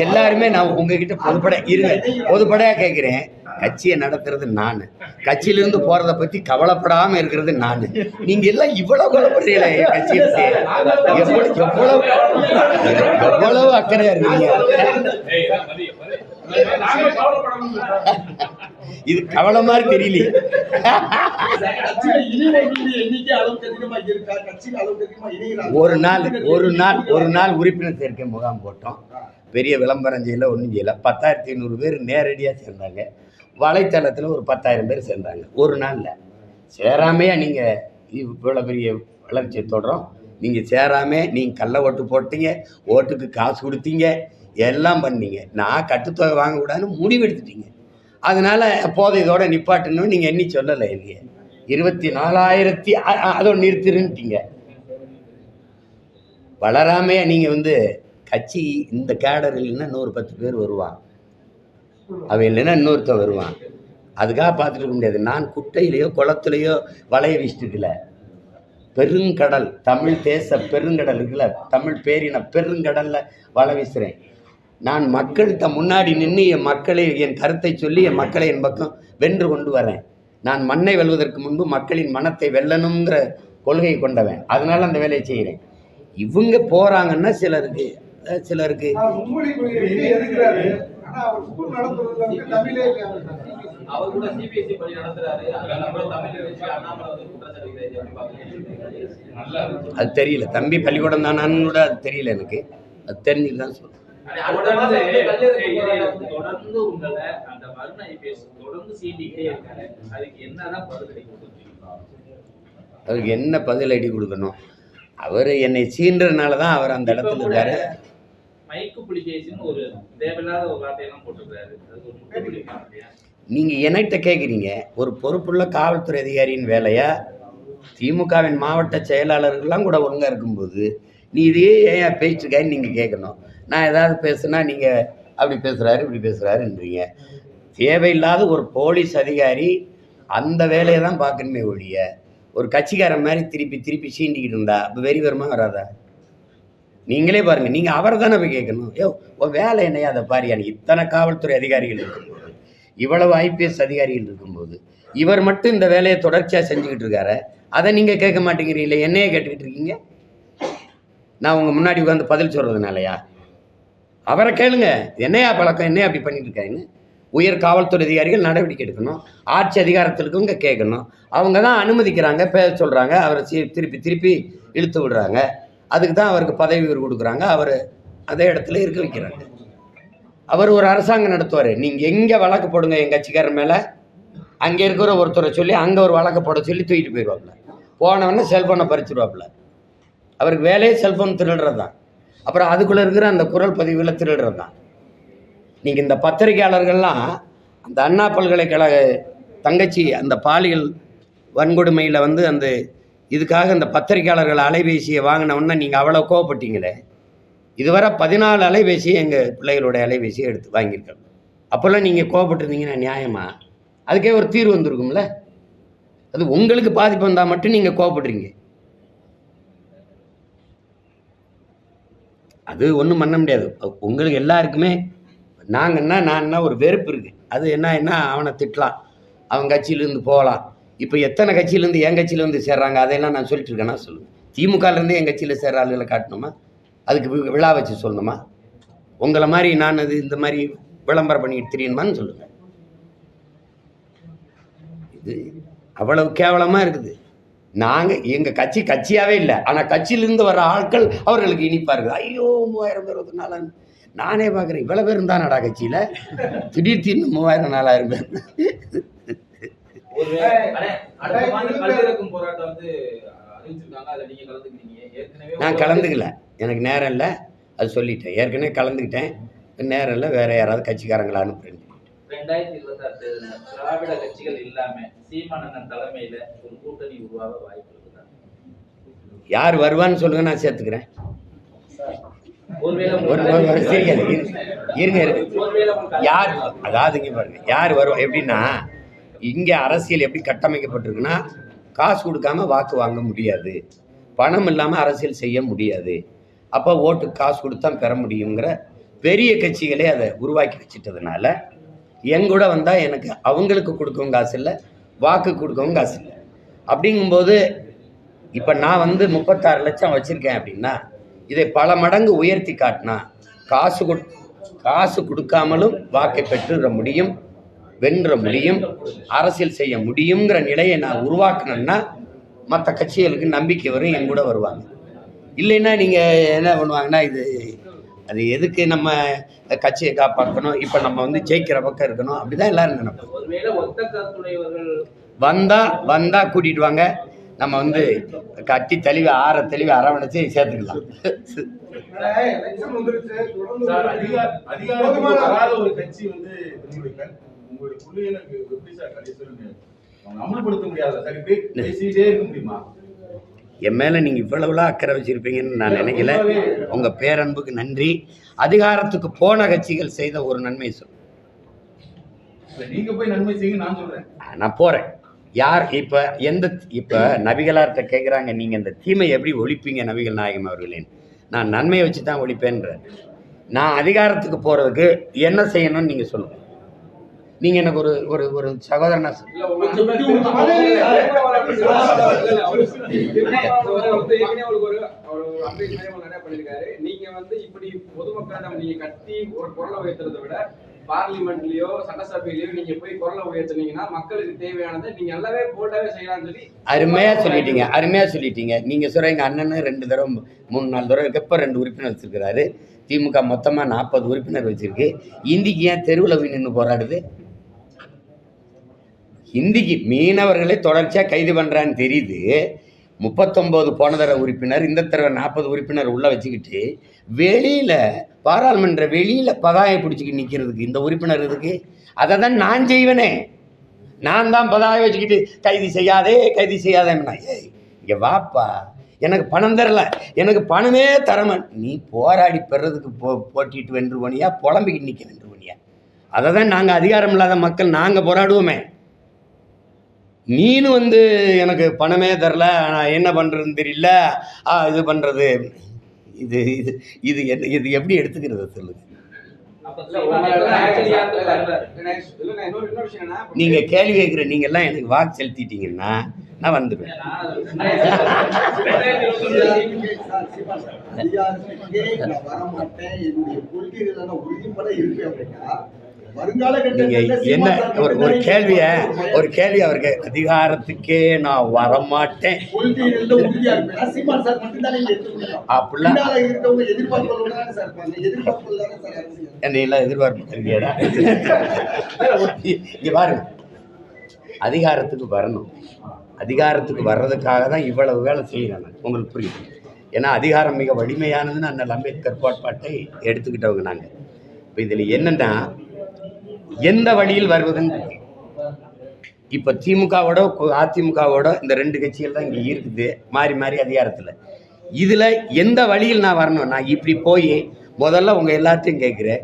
எல்லாருமே நான் உங்ககிட்ட பொதுப்படையா கேட்கிறேன். கட்சியை நடத்துறது நான், கட்சியிலிருந்து போறதை பத்தி கவலைப்படாம இருக்கிறது நான். நீங்க எல்லாம் இவ்வளவு கவலைப்படுறீங்களே கட்சியை பத்தி, எவ்வளவு அக்கறையா இருக்கீங்க. இது கவலை மாதிரி தெரியலையே. ஒரு நாள் உறுப்பினர் சேர்க்கை முகாம் போட்டோம். பெரிய விளம்பரம் செய்யல, ஒன்றும் செய்யல. 10,500 பேர் நேரடியாக சேர்ந்தாங்க. வலைத்தளத்தில் ஒரு 10,000 பேர் சேர்ந்தாங்க. ஒரு நாளில் சேராமையா நீங்கள் இவ்வளோ பெரிய வளர்ச்சியை தொடரும். நீங்கள் சேராமல் நீங்கள் கள்ள ஓட்டு போட்டீங்க, ஓட்டுக்கு காசு கொடுத்தீங்க, எல்லாம் பண்ணீங்க. நான் கட்டுத்தொகை வாங்கக்கூடாதுன்னு முடிவெடுத்துட்டீங்க. அதனால் போதை இதோட நிப்பாட்டணும்னு நீங்கள் எண்ணி சொல்லலை இல்லையே. 24,000 அதோட நிறுத்திருன்ட்டீங்க. வளராமையா நீங்கள் வந்து கட்சி இந்த கேடர் இல்லைன்னா இன்னொரு 10 பேர் வருவான், அவன் இல்லைன்னா இன்னொருத்தன் வருவான். அதுக்காக பார்த்துட்டு இருக்க முடியாது. நான் குட்டையிலையோ குளத்துலையோ வலைய வீசிட்டுக்கல. பெருங்கடல், தமிழ் தேச பெருங்கடல் இருக்குல்ல, தமிழ் பேரின பெருங்கடலில் வலை வீசுகிறேன். நான் மக்கள்கிட்ட முன்னாடி நின்று என் மக்களை, என் கருத்தை சொல்லி என் மக்களை என் பக்கம் வென்று கொண்டு வரேன். நான் மண்ணை வெல்வதற்கு முன்பு மக்களின் மனத்தை வெல்லணுங்கிற கொள்கையை கொண்டவன். அதனால அந்த வேலையை செய்கிறேன். இவங்க போகிறாங்கன்னா சிலருக்கு அவர் கூட சிபிஎஸ்இ பள்ளி நடத்துறாரு, அது தெரியல. தம்பி பள்ளிக்கூடம் தானான்னு கூட அது தெரியல எனக்கு. அது தெரிஞ்சுட்டு தான் சொல்றேன். தொடர்ந்து உங்களை அந்த வருண ஐபிஎஸ் தொடர்ந்து சீண்டிக்கிட்டே இருக்காரு. அதுக்கு என்னதான் பதிலடி கொடுக்கணும்? அவருக்கு என்ன பதிலடி கொடுக்கணும்? அவர் என்னை சீன்றதுனால தான் அவர் அந்த இடத்துல இருக்காரு. மைக்கு புலிகேசின்னு ஒரு தேவையில்லாத ஒரு வார்த்தையெல்லாம் போட்டுருக்காரு. நீங்கள் என்கிட்ட கேட்குறீங்க, ஒரு பொறுப்புள்ள காவல்துறை அதிகாரியின் வேலையா? திமுகவின் மாவட்ட செயலாளர்கள்லாம் கூட ஒழுங்காக இருக்கும்போது நீ இதே ஏன் பேச்சுக்கான்னு நீங்கள் கேட்கணும். நான் ஏதாவது பேசுனா நீங்கள் அப்படி பேசுகிறாரு இப்படி பேசுகிறாருன்றீங்க. தேவையில்லாத ஒரு போலீஸ் அதிகாரி அந்த வேலையை தான் பார்க்கணுமே ஒழிய ஒரு கட்சிக்காரன் மாதிரி திருப்பி சீண்டிக்கிட்டு இருந்தா அப்போ வெறி வருமா வராதா? நீங்களே பாருங்கள். நீங்கள் அவரை தானே போய் கேட்கணும். உன் வேலை என்னையா அதை பாரியானு. இத்தனை காவல்துறை அதிகாரிகள் இருக்கும்போது, இவ்வளவு ஐபிஎஸ் அதிகாரிகள் இருக்கும்போது இவர் மட்டும் இந்த வேலையை தொடர்ச்சியாக செஞ்சுக்கிட்டு இருக்காரு. அதை நீங்கள் கேட்க மாட்டேங்கிறீங்களே, என்னையே கேட்டுக்கிட்டு இருக்கீங்க. நான் உங்கள் முன்னாடி உட்காந்து பதில் சொல்கிறதுனாலயா? அவரை கேளுங்க, என்னையா பழக்கம், என்னையா அப்படி பண்ணிட்டு இருக்காங்கன்னு. உயர் காவல்துறை அதிகாரிகள் நடவடிக்கை எடுக்கணும். ஆட்சி அதிகாரத்திற்குங்க கேட்கணும். அவங்க தான் அனுமதிக்கிறாங்க, பேச சொல்கிறாங்க, அவரை திருப்பி இழுத்து விடுறாங்க. அதுக்கு தான் அவருக்கு பதவி உயர்வு கொடுக்குறாங்க, அவர் அதே இடத்துல இருக்க வைக்கிறாங்க. அவர் ஒரு அரசாங்கம் நடத்துவார். நீங்கள் எங்கே வழக்கு போடுங்க எங்கள் கட்சிக்காரர் மேலே, அங்கே இருக்கிற ஒருத்தரை சொல்லி அங்கே ஒரு வழக்கு போட சொல்லி தூக்கிட்டு போயிடுவாப்புல. போனவொடனே செல்ஃபோனை பறிச்சுடுவாப்புல. அவருக்கு வேலையே செல்ஃபோன் திருடுறது தான். அப்புறம் அதுக்குள்ளே இருக்கிற அந்த குரல் பதிவுகளை திருடுறது தான். நீங்கள் இந்த பத்திரிகையாளர்கள்லாம் அந்த அண்ணா பல்கலைக்கழக தங்கச்சி அந்த பாலியல் வன்கொடுமையில் வந்து அந்த இதுக்காக அந்த பத்திரிகையாளர்கள் அலைபேசியை வாங்கினவுடனே நீங்கள் அவ்வளோ கோவப்பட்டீங்களே. இதுவரை 14 அலைபேசியை எங்கள் பிள்ளைகளுடைய அலைபேசியை எடுத்து வாங்கியிருக்கோம். அப்போல்லாம் நீங்கள் கோவப்பட்டிருந்தீங்கன்னா நியாயமா? அதுக்கே ஒரு தீர்வு வந்திருக்கும்ல. அது உங்களுக்கு பாதிப்பு வந்தால் மட்டும் நீங்கள் கோவப்படுறீங்க. அது ஒன்றும் பண்ண முடியாது. உங்களுக்கு எல்லாருக்குமே நான் ஒரு வெறுப்பு இருக்குது. அது என்ன அவனை திட்டலாம், அவன் கட்சியிலேருந்து போகலாம். இப்போ எத்தனை கட்சியிலேருந்து என் கட்சியிலேருந்து சேர்றாங்க அதையெல்லாம் நான் சொல்லிட்டு இருக்கேன்னா சொல்லுங்கள். திமுகலேருந்து என் கட்சியில் சேர்ற ஆளுகளை காட்டணுமா? அதுக்கு விழா வச்சு சொல்லணுமா? உங்களை மாதிரி நான் அது இந்த மாதிரி விளம்பரம் பண்ணிட்டு தெரியணுமான்னு சொல்லுங்கள். இது அவ்வளவு கேவலமாக இருக்குது. நாங்கள் எங்கள் கட்சியாகவே இல்லை, ஆனால் கட்சியிலேருந்து வர ஆட்கள் அவர்களுக்கு இனிப்பாக இருக்குது. ஐயோ 3000 பேர் 24 நானே பார்க்குறேன், இவ்வளோ பேர் இருந்தானடா கட்சியில், திடீர்னு 3000 4000 பேர். நான் கலந்துக்கல, எனக்கு நேரம் இல்லை, அது சொல்லிட்டேன். ஏற்கனவே கலந்துக்கிட்டேன், நேரம் இல்லை, வேற யாராவது கட்சிக்காரங்களா அனுப்புறேன். 2026 தேர்தலில் திராவிட கட்சிகள் இல்லாம சீமானந்தன் தலைமையில ஒரு கூட்டணி உருவாக வாய்ப்பு இருக்குதா? யார் வருவான்னு சொல்லுங்க, நான் சேர்த்துக்கிறேன். இருங்க யார், அதாவது இங்க பாருங்க, யார் வருவா எப்படின்னா, இங்க அரசியல் எப்படி கட்டமைக்கப்பட்டிருக்குன்னா, காசு கொடுக்காம வாக்கு வாங்க முடியாது, பணம் இல்லாமல் அரசியல் செய்ய முடியாது, அப்போ ஓட்டு காசு கொடுத்தா பெற முடியுங்கிற பெரிய கட்சிகளே அதை உருவாக்கி வச்சுட்டதுனால எங்கூட வந்தால் எனக்கு அவங்களுக்கு கொடுக்கவும் காசு இல்லை, வாக்கு கொடுக்கவும் காசு இல்லை. அப்படிங்கும்போது இப்போ நான் 36 லட்சம் வச்சுருக்கேன் அப்படின்னா, இதை பல மடங்கு உயர்த்தி காட்டினா காசு கொடுக்காமலும் வாக்கை பெற்றுற முடியும், வென்ற முடியும், அரசியல் செய்ய முடியுங்கிற நிலையை நான் உருவாக்கினேன்னா மற்ற கட்சிகளுக்கு நம்பிக்கை வரும், என் கூட வருவாங்க. இல்லைன்னா நீங்கள் என்ன பண்ணுவாங்கன்னா, அது எதுக்கு நம்ம கட்சியை காப்பாற்றணும், இப்போ நம்ம ஜெயிக்கிற பக்கம் இருக்கணும், அப்படிதான் எல்லாரும் நினைப்போம். வந்தா கூட்டிட்டு வாங்க, நம்ம கட்டி தெளிவு தெளிவு அரவணைச்சு சேர்த்துக்கலாம். ஒரு கட்சி அமல்படுத்த முடியாது, இருக்க முடியுமா? என் மேலே நீங்கள் இவ்வளவுலாம் அக்கறை வச்சுருப்பீங்கன்னு நான் நினைக்கல. உங்கள் பேரன்புக்கு நன்றி. அதிகாரத்துக்கு போன கட்சிகள் செய்த ஒரு நன்மை சொல். நீங்கள் போய் நன்மை செய்யுங்க நான் சொல்கிறேன். நான் போகிறேன். யார் இப்போ நபிகளார்கிட்ட கேட்குறாங்க, நீங்கள் இந்த தீமை எப்படி ஒழிப்பீங்க நபிகள் நாயகம் அவர்களேன்? நான் நன்மையை வச்சு தான் ஒழிப்பேன்ற. நான் அதிகாரத்துக்கு போகிறதுக்கு என்ன செய்யணும்னு நீங்கள் சொல்லுங்கள். நீங்கள் எனக்கு ஒரு சகோதரனா நீங்க இப்படி பொதுமக்களிடம் நீங்க கட்டி ஒரு குரலை உயர்த்துறதை விட பார்லிமெண்ட்லயோ சட்டசபையிலயோ நீங்க போய் குரலை உயர்த்துனீங்கன்னா மக்களுக்கு தேவையானதை நீங்க நல்லாவே போட்டாவே செய்யலாம்னு சொல்லி அருமையா சொல்லிட்டீங்க. நீங்க சொல்றீங்க அண்ணன் 2 தடவை 3-4 தடவை எப்ப 2 உறுப்பினர் வச்சிருக்கிறாரு. திமுக மொத்தமா 40 உறுப்பினர் வச்சிருக்கு. இந்திக்கு ஏன் தெருவில் நின்று போராடுது? இந்திக்கு மீனவர்களை தொடர்ச்சியாக கைது பண்ணுறான்னு தெரியுது. 39 போன தடவை உறுப்பினர், இந்த தடவை 40 உறுப்பினர் உள்ளே வச்சுக்கிட்டு வெளியில் பாராளுமன்ற வெளியில் பதாயை பிடிச்சிக்கிட்டு நிற்கிறதுக்கு இந்த உறுப்பினர் இதுக்கு. அதை தான் நான் செய்வேனே. நான் தான் பதாயை வச்சுக்கிட்டு கைது செய்யாதேன்னா, ஏய் இங்கே வாப்பா, எனக்கு பணம் தரல, எனக்கு பணமே தரமன், நீ போராடி பெறதுக்கு போட்டிட்டு வென்று போனியா, புலம்பிக்கிட்டு நிற்க வென்று போனியா? அதை தான் நாங்கள் அதிகாரம் இல்லாத மக்கள் நாங்கள் போராடுவோமே. நீனு எனக்கு பணமே தரல, நான் என்ன பண்ணுறதுன்னு தெரியல, இது பண்ணுறது, இது இது இது இது எப்படி எடுத்துக்கிறது சொல்லுங்க. நீங்கள் கேள்வி கேட்குற நீங்கள்லாம் எனக்கு வாக்கு செலுத்திட்டீங்கன்னா நான் வந்துடுவேன். நீங்க என்ன ஒரு கேள்வி அவருக்கு, அதிகாரத்துக்கே நான் வரமாட்டேன் அப்படிலாம் என்னையெல்லாம் எதிர்பார்ப்புடா. இங்க பாருங்க, அதிகாரத்துக்கு வரணும். அதிகாரத்துக்கு வர்றதுக்காக தான் இவ்வளவு வேலை செய்யறாங்க, உங்களுக்கு புரியுது? ஏன்னா அதிகாரம் மிக வலிமையானதுன்னு அண்ணல் அம்பேத்கர் கோட்பாட்டை எடுத்துக்கிட்டவங்க நாங்கள். இப்போ இதில் என்னன்னா, எந்த வழியில் வருவதுன்னு இப்போ திமுகவோட அதிமுகவோட இந்த 2 கட்சிகள் தான் இங்கே இருக்குது, மாறி மாறி அதிகாரத்தில். இதில் எந்த வழியில் நான் வரணும்? நான் இப்படி போய் முதல்ல உங்கள் எல்லாத்தையும் கேட்குறேன்,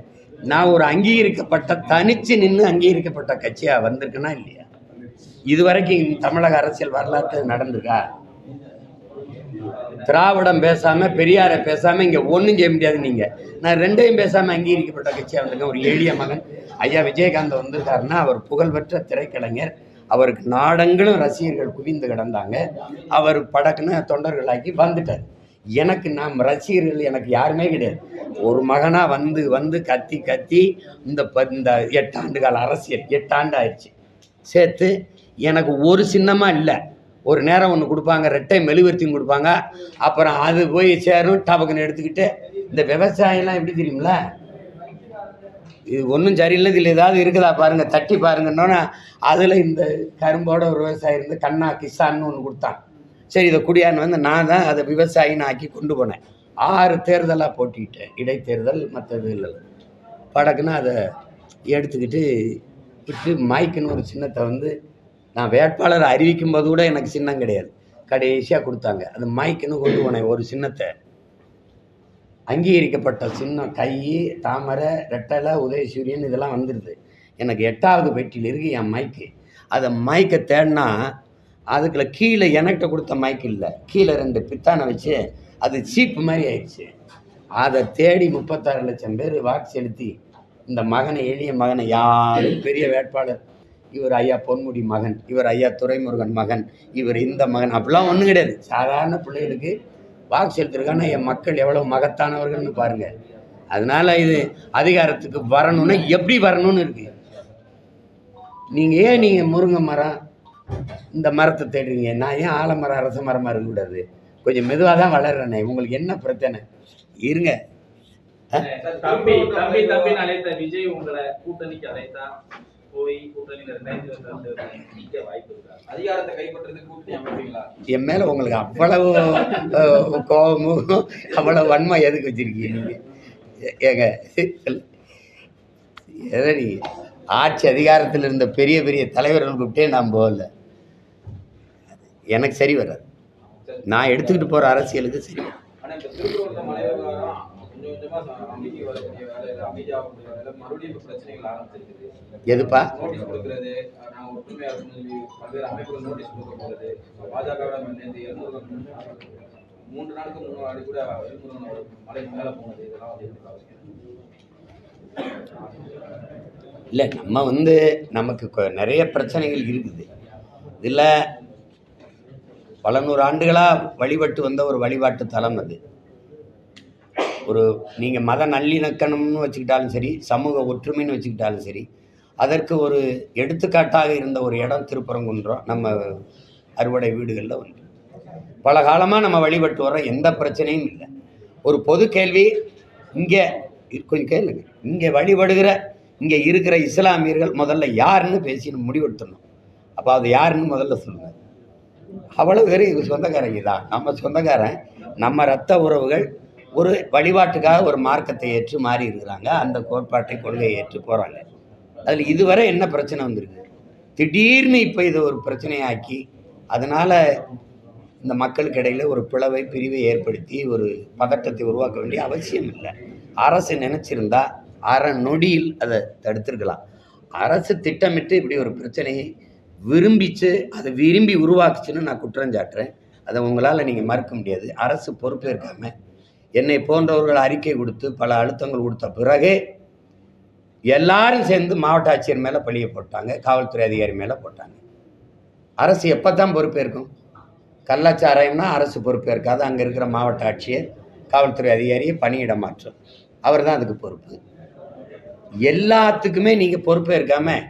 நான் ஒரு அங்கீகரிக்கப்பட்ட தனித்து நின்று அங்கீகரிக்கப்பட்ட கட்சியாக வந்திருக்குன்னா இல்லையா? இதுவரைக்கும் தமிழக அரசியல் வரலாற்று நடந்திருக்கா? திராவிடம் பேசாமல் பெரியாரை பேசாமல் இங்கே ஒன்றும் செய்ய முடியாது. நீங்கள் நான் ரெண்டையும் பேசாமல் அங்கீகரிக்கப்பட்ட கட்சியாக வந்திருக்கேன். ஒரு எளிய மகன் ஐயா விஜயகாந்த் வந்திருக்காருன்னா அவர் புகழ்பெற்ற திரைக்கலைஞர், அவருக்கு நாடங்களும் ரசிகர்கள் குவிந்து கிடந்தாங்க. அவர் படக்குன்னு தொண்டர்களாக்கி வந்துட்டார். எனக்கு நாம் ரசிகர்கள் எனக்கு யாருமே கிடையாது. ஒரு மகனாக வந்து வந்து கத்தி கத்தி இந்த 8 ஆண்டு கால அரசியல் 8 ஆண்டு ஆயிடுச்சு சேர்த்து எனக்கு ஒரு சின்னமாக இல்லை. ஒரு நேரம் ஒன்று கொடுப்பாங்க, ரெட்டை மெழுகுவர்த்தியும் கொடுப்பாங்க, அப்புறம் அது போய் சேரும் டபக்குன்னு எடுத்துக்கிட்டு. இந்த விவசாயம்லாம் எப்படி தெரியுங்களா? இது ஒன்றும் சரியில்லை, இதில் ஏதாவது இருக்குதா பாருங்கள், தட்டி பாருங்கன்னொன்னே அதில் இந்த கரும்போட ஒரு விவசாயி இருந்து கண்ணா கிசான்னு ஒன்று கொடுத்தான். சரி இதை குடியான்னு வந்து நான் தான் அதை விவசாயின்னு ஆக்கி கொண்டு போனேன். 6 தேர்தலாக போட்டிக்கிட்டேன், இடைத்தேர்தல் மற்றது இல்லை. படக்குன்னு அதை எடுத்துக்கிட்டு விட்டு மைக்குன்னு ஒரு சின்னத்தை வந்து நான் வேட்பாளர் அறிவிக்கும் போது கூட எனக்கு சின்னம் கிடையாது, கடைசியாக கொடுத்தாங்க. அது மைக்குன்னு கொண்டு போனேன் ஒரு சின்னத்தை. அங்கீகரிக்கப்பட்ட சின்னம் கை, தாமரை, ரெட்டலை, உதயசூரியன் இதெல்லாம் வந்துடுது. எனக்கு 8வது பெட்டியில் இருக்குது என் மைக்கு. அதை மைக்கை தேடினா அதுக்குள்ள கீழே எனக்கிட்ட கொடுத்த மைக்கு இல்லை, கீழே 2 பித்தானை வச்சு அது சீப்பு மாதிரி ஆயிடுச்சு. அதை தேடி 36 லட்சம் பேர் வாக்கு செலுத்தி இந்த மகனை, எளிய மகனை, யாரும் பெரிய வேட்பாளர் இவர் ஐயா பொன்முடி மகன், இவர் ஐயா துரைமுருகன் மகன், இவர் இந்த மகன் அப்படிலாம் ஒன்றும் கிடையாது. சாதாரண பிள்ளைகளுக்கு வாக்கு செலுத்திருக்காங்கன்னா என் மக்கள் எவ்வளோ மகத்தானவர்கள்னு பாருங்கள். அதனால் இது அதிகாரத்துக்கு வரணும்னா எப்படி வரணும்னு இருக்குது. நீங்கள் முருங்கை மரம் இந்த மரத்தை தேடுறீங்க, நான் ஏன் ஆலமரம் அரச மரமாக இருக்கக்கூடாது? கொஞ்சம் மெதுவாக தான் வளர்றேனே, உங்களுக்கு என்ன பிரச்சனை? இருங்க. தம்பி அழைத்த விஜய் உங்களை கூட்டணிக்கு அழைத்தா போய் கூட்டணியில் வாய்ப்பு இருக்கா? அதிகாரத்தை கைப்பற்றுறதுக்கு கூட்டணி அமைப்பீங்களா? என் மேலே உங்களுக்கு அவ்வளவு கோபமும் அவ்வளவு வன்மை எதுக்கு வச்சிருக்கீங்க நீங்கள்? ஏங்க எதை நீங்கள் ஆட்சி அதிகாரத்தில் இருந்த பெரிய பெரிய தலைவர்கள் கூப்பிட்டே நான் போகல, எனக்கு சரி வராது. நான் எடுத்துக்கிட்டு போகிற அரசியலுக்கு சரி வராது. ஆனால் இந்த திருப்பூர் மலை விவகாரம் கொஞ்சம் கொஞ்சமாக அமைதி வரக்கூடிய வேலையில் அமைதியாக மறுபடியும் பிரச்சனைகள் ஆரம்பிச்சிருக்குது. எதுப்பா? நோட்டீஸ் கொடுக்குறது, நான் ஒற்றுமையாக இருக்கணும் பல்வேறு அமைப்புகள் நோட்டீஸ் கொடுக்க போகிறது. பாஜகவோட நேற்று 3 நாளுக்கு 3 நாள் கூட மலை மேலே போனது, இதெல்லாம் வந்து இல்லை, நம்ம வந்து நமக்கு நிறைய பிரச்சனைகள் இருக்குது. இதில் பல 100 ஆண்டுகளாக வழிபட்டு வந்த ஒரு வழிபாட்டு தலம் அது. ஒரு நீங்கள் மத நல்லிணக்கணம்னு வச்சுக்கிட்டாலும் சரி, சமூக ஒற்றுமைன்னு வச்சுக்கிட்டாலும் சரி, அதற்கு ஒரு எடுத்துக்காட்டாக இருந்த ஒரு இடம் திருப்பரங்குன்றம். நம்ம அறுவடை வீடுகளில் ஒன்று பல காலமாக நம்ம வழிபட்டு வர எந்த பிரச்சனையும் இல்லை. ஒரு பொது கேள்வி இங்கே கொஞ்சம் கேளுங்க, இங்கே வழிபடுகிற இங்கே இருக்கிற இஸ்லாமியர்கள் முதல்ல யாருன்னு பேசி முடிவெடுத்தணும். அப்போ அது யாருன்னு முதல்ல சொல்லுங்கள். அவ்வளோ பேர் இது சொந்தக்காரங்க தான், நம்ம சொந்தக்காரன், நம்ம இரத்த உறவுகள். ஒரு வழிபாட்டுக்காக ஒரு மார்க்கத்தை ஏற்று மாறி இருக்கிறாங்க, அந்த கோட்பாட்டை கொள்கையை ஏற்று போகிறாங்க. அதில் இதுவரை என்ன பிரச்சனை வந்திருக்கு? திடீர்னு இப்போ இது ஒரு பிரச்சனையாக்கி அதனால் இந்த மக்களுக்கு இடையில் ஒரு பிரிவை ஏற்படுத்தி ஒரு பதட்டத்தை உருவாக்க வேண்டிய அவசியம் இல்லை. அரசு நினச்சிருந்தா அரை நொடியில் அதை தடுத்திருக்கலாம். அரசு திட்டமிட்டு இப்படி ஒரு பிரச்சனையை விரும்பிச்சு அதை விரும்பி உருவாக்குச்சுன்னு நான் குற்றஞ்சாட்டுறேன். அதை உங்களால் நீங்கள் மறுக்க முடியாது. அரசு பொறுப்பேற்காமல் என்னை போன்றவர்கள் அறிக்கை கொடுத்து பல அழுத்தங்கள் கொடுத்த பிறகே எல்லாரும் சேர்ந்து மாவட்ட ஆட்சியர் மேலே பழியை போட்டாங்க, காவல்துறை அதிகாரி மேலே போட்டாங்க. அரசு எப்போ தான் பொறுப்பேற்கும்? கள்ளச்சாராயம்னா அரசு பொறுப்பேற்காது. அங்கே இருக்கிற மாவட்ட ஆட்சியர், காவல்துறை அதிகாரியை பணியிட மாற்றம், அவர் தான் அதுக்கு பொறுப்பு. எல்லாத்துக்குமே நீங்கள் பொறுப்பேற்காமல்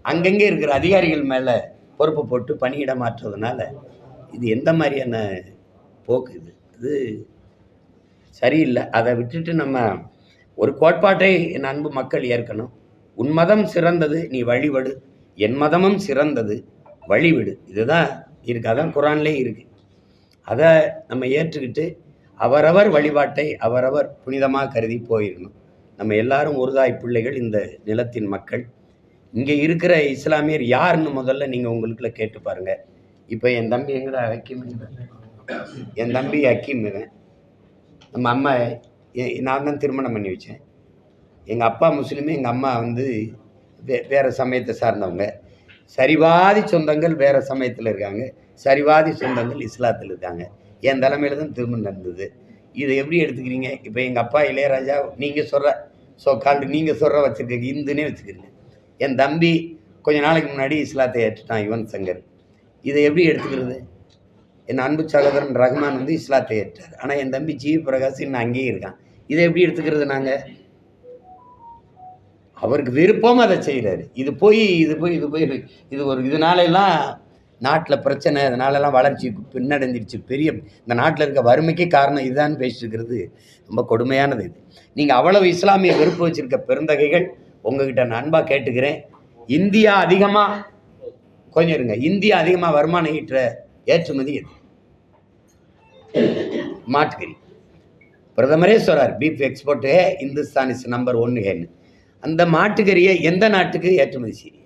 அங்கங்கே இருக்கிற அதிகாரிகள் மேலே பொறுப்பு போட்டு பணியிட மாற்றுறதுனால இது எந்த மாதிரியான போக்கு? இது சரியில்லை. அதை விட்டுட்டு நம்ம ஒரு கோட்பாட்டை என் அன்பு மக்கள் ஏற்கணும். உன் மதம் சிறந்தது, நீ வழிபடு. என் மதமும் சிறந்தது, வழிவிடு. இதுதான் இருக்குது, அதான் குரான்லேயே இருக்குது. அதை நம்ம ஏற்றுக்கிட்டு அவரவர் வழிபாட்டை அவரவர் புனிதமாக கருதி போயிடணும். நம்ம எல்லாரும் ஒருதாய் பிள்ளைகள், இந்த நிலத்தின் மக்கள். இங்கே இருக்கிற இஸ்லாமியர் யாருன்னு முதல்ல நீங்கள் உங்களுக்குள்ள கேட்டு பாருங்கள். இப்போ என் தம்பி எங்கடா ஹக்கீம், என் தம்பி ஹக்கீம், நம்ம அம்மா நான் தான் திருமணம் பண்ணி வச்சேன். எங்கள் அப்பா முஸ்லீமு, எங்கள் அம்மா வந்து வேறு சமயத்தை சார்ந்தவங்க. சரிவாதி சொந்தங்கள் வேறு சமயத்தில் இருக்காங்க, சரிவாதி சொந்தங்கள் இஸ்லாத்தில் இருக்காங்க. என் தலைமையில் தான் திருமணம் நடந்தது. இதை எப்படி எடுத்துக்கிறீங்க? இப்போ எங்கள் அப்பா இளையராஜா நீங்கள் சொல்கிற நீங்கள் சொல்கிற வச்சுருக்கீங்க, இந்துனே வச்சுக்கிறீங்க. என் தம்பி கொஞ்ச நாளைக்கு முன்னாடி இஸ்லாத்தை ஏற்றுட்டான், யுவன் சங்கர். இதை எப்படி எடுத்துக்கிறது? என் அன்பு சகோதரன் ரஹ்மான் வந்து இஸ்லாத்தை ஏற்றார், ஆனால் என் தம்பி ஜி பிரகாஷ் இன்னும் அங்கேயே இருக்கான். இதை எப்படி எடுத்துக்கிறது? நாங்கள் அவருக்கு விருப்பம் அதை செய்கிறாரு. இது போய் இது ஒரு இதனாலெல்லாம் நாட்டில் பிரச்சனை, அதனாலலாம் வளர்ச்சி பின்னடைஞ்சிருச்சு. பெரிய இந்த நாட்டில் இருக்க வறுமைக்கே காரணம் இதுதான் பேசிட்டு இருக்கிறது ரொம்ப கொடுமையானது. இது நீங்கள் அவ்வளவு இஸ்லாமிய வெறுப்பு வச்சுருக்க பெருந்தகைகள், உங்ககிட்ட நான் அன்பாக கேட்டுக்கிறேன். இந்தியா அதிகமாக கொஞ்சம் இருங்க, இந்தியா அதிகமாக வருமானம் ஈட்டுற ஏற்றுமதி எது? மாட்டுக்கறி. பிரதமரே சொல்கிறார், beef export Hindustan is number 1 அந்த மாட்டுக்கறியை எந்த நாட்டுக்கு ஏற்றுமதி செய்யும்?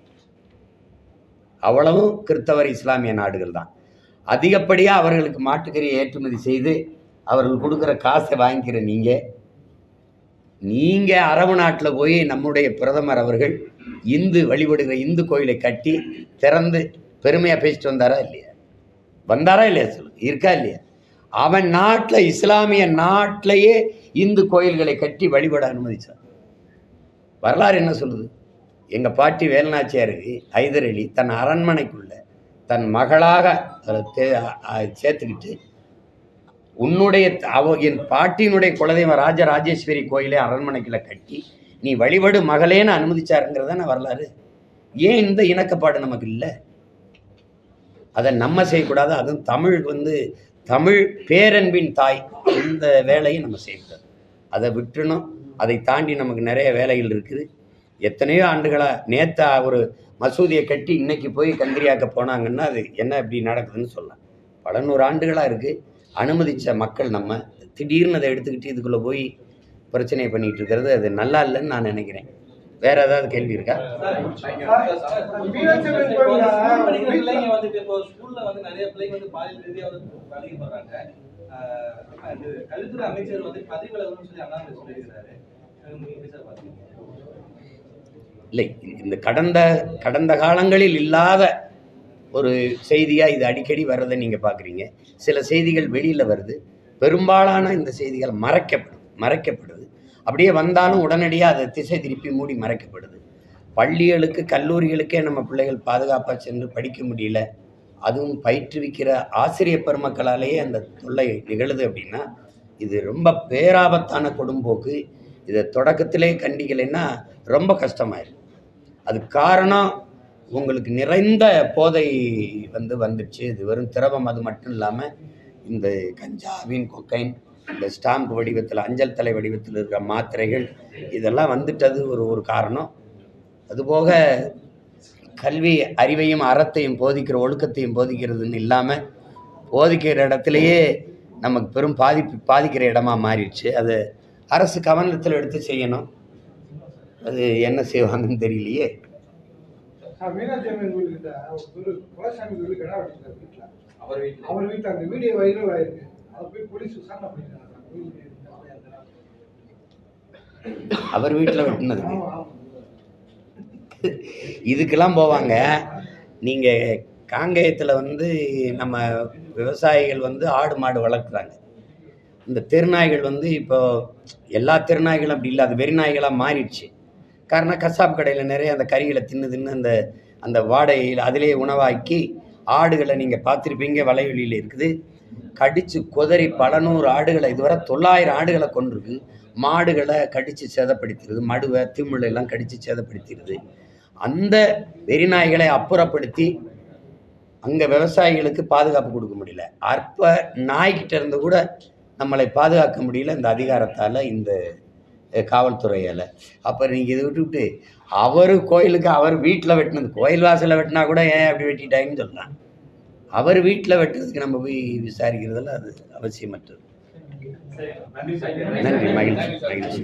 அவ்வளவும் கிறிஸ்தவர் இஸ்லாமிய நாடுகள் தான். அதிகப்படியாக அவர்களுக்கு மாட்டுக்கறியை ஏற்றுமதி செய்து அவர்கள் கொடுக்குற காசை வாங்கிக்கிற நீங்கள் அரபு நாட்டில் போய் நம்முடைய பிரதமர் அவர்கள் இந்து வழிபடுகிற இந்து கோயிலை கட்டி திறந்து பெருமையாக பேசிட்டு வந்தாரா இல்லையா சொல்லு, இருக்கா இல்லையா? அவன் நாட்டில் இஸ்லாமிய நாட்டிலேயே இந்து கோயில்களை கட்டி வழிபட அனுமதிச்சான். வரலாறு என்ன சொல்லுது? எங்கள் பாட்டி வேலுநாச்சியாருக்கு ஹைதர் அலி தன் அரண்மனைக்குள்ள தன் மகளாக சேர்த்துக்கிட்டு, உன்னுடைய என் பாட்டியினுடைய குலதெய்வம் ராஜராஜேஸ்வரி கோயிலை அரண்மனைக்குள்ள கட்டி நீ வழிபடு மகளேன்னு அனுமதிச்சாருங்கிறதான வரலாறு. ஏன் இந்த இணக்கப்பாடு நமக்கு இல்லை? அதை நம்ம செய்யக்கூடாது. அதுவும் தமிழ் பேரன்பின் தாய், அந்த வேலையை நம்ம செய்யக்கூடாது. அதை விட்டுணும். அதை தாண்டி நமக்கு நிறைய வேலைகள் இருக்குது. எத்தனையோ ஆண்டுகளாக நேற்று ஒரு மசூதியை கட்டி இன்னைக்கு போய் கந்திரியாக்க போனாங்கன்னா அது என்ன இப்படி நடக்குதுன்னு சொல்லலாம். பல 100 ஆண்டுகளாக இருக்குது. அனுமதித்த மக்கள் நம்ம திடீர்னு அதை எடுத்துக்கிட்டு இதுக்குள்ளே போய் பிரச்சனையை பண்ணிகிட்டு இருக்கிறது அது நல்லா இல்லைன்னு நான் நினைக்கிறேன். வேற ஏதாவது கேள்வி இருக்கா? கல்வித்துறை அமைச்சர் வந்து பதவி விலகணும்னு சொல்லி அண்ணாமலை சொல்லியிருக்கிறாரு. இல்லை, இந்த கடந்த காலங்களில் இல்லாத ஒரு செய்தியாக இது அடிக்கடி வர்றதை நீங்கள் பார்க்குறீங்க. சில செய்திகள் வெளியில் வருது, பெரும்பாலான இந்த செய்திகள் மறைக்கப்படுது. அப்படியே வந்தாலும் உடனடியாக அதை திசை திருப்பி மூடி மறைக்கப்படுது. பள்ளிகளுக்கு கல்லூரிகளுக்கே நம்ம பிள்ளைகள் பாதுகாப்பாக சென்று படிக்க முடியல. அதுவும் பயிற்றுவிக்கிற ஆசிரியர் பெருமக்களாலேயே அந்த தொல்லை நிகழுது. அப்படின்னா இது ரொம்ப பேராபத்தான கொடும்போக்கு. இதை தொடக்கத்திலே கண்டிக்கலைன்னா ரொம்ப கஷ்டமாயிடும். அது காரணம் உங்களுக்கு நிறைந்த போதை வந்துடுச்சு. இது வெறும் திரவம் அது மட்டும் இல்லாமல் இந்த கஞ்சாவின் கொக்கைன், இந்த ஸ்டாம்ப் வடிவத்தில் அஞ்சல் தலை வடிவத்தில் இருக்கிற மாத்திரைகள், இதெல்லாம் வந்துட்டது ஒரு காரணம். அதுபோக கல்வி அறிவையும் அறத்தையும் போதிக்கிற ஒழுக்கத்தையும் போதிக்கிறதுன்னு இல்லாமல் போதிக்கிற இடத்துலையே நமக்கு பெரும் பாதிக்கிற இடமா மாறிடுச்சு. அது அரசு கவனத்தில் எடுத்து செய்யணும். அது என்ன செய்வாங்கன்னு தெரியலையே. மீனாட்சி அம்மன் கோயில்கிட்ட ஒரு குலசாமி கோயில் கடை வச்சிருக்காரு வீட்டில். அவர் வீட்டில் அந்த வீடியோ வைரல் ஆயிருக்கு. அதை போய் போலீஸ் விசாரணை பண்ணிருக்காங்க. அவர் வீட்டில் வெட்டினது இதுக்கெல்லாம் போவாங்க. நீங்கள் காங்கேயத்தில் நம்ம விவசாயிகள் ஆடு மாடு வளர்க்குறாங்க. இந்த தெருநாய்கள் இப்போ எல்லா தெருநாய்களும் அப்படி இல்லை, அது வெறிநாய்களாக மாறிடுச்சு. காரணம் கசாப் கடையில் நிறைய அந்த கறிகளை தின்னு அந்த வாடகையில் அதிலே உணவாக்கி ஆடுகளை நீங்கள் பார்த்துருப்பீங்க, வலைவெளியில் இருக்குது. கடித்து கொதறி பல 100 ஆடுகளை, இதுவரை 900 ஆடுகளை கொண்டிருக்கு. மாடுகளை கடித்து சேதப்படுத்திடுது, மடுவை திமிழெல்லாம் கடித்து சேதப்படுத்திடுது. அந்த வெறிநாய்களை அப்புறப்படுத்தி அங்கே விவசாயிகளுக்கு பாதுகாப்பு கொடுக்க முடியல. அற்ப நாய்கிட்ட இருந்து கூட நம்மளை பாதுகாக்க முடியல இந்த அதிகாரத்தால், இந்த காவல்துறையால். அப்போ நீங்கள் இதை விட்டுவிட்டு அவர் கோயிலுக்கு அவர் வீட்டில் வெட்டினது, கோயில் வாசலில் வெட்டினா கூட ஏன் அப்படி வெட்டிட்டாங்கன்னு சொல்லலாம். அவர் வீட்டில் வெட்டுறதுக்கு நம்ம போய் விசாரிக்கிறதில்ல, அது அவசியமற்றது. நன்றி, மகிழ்ச்சி.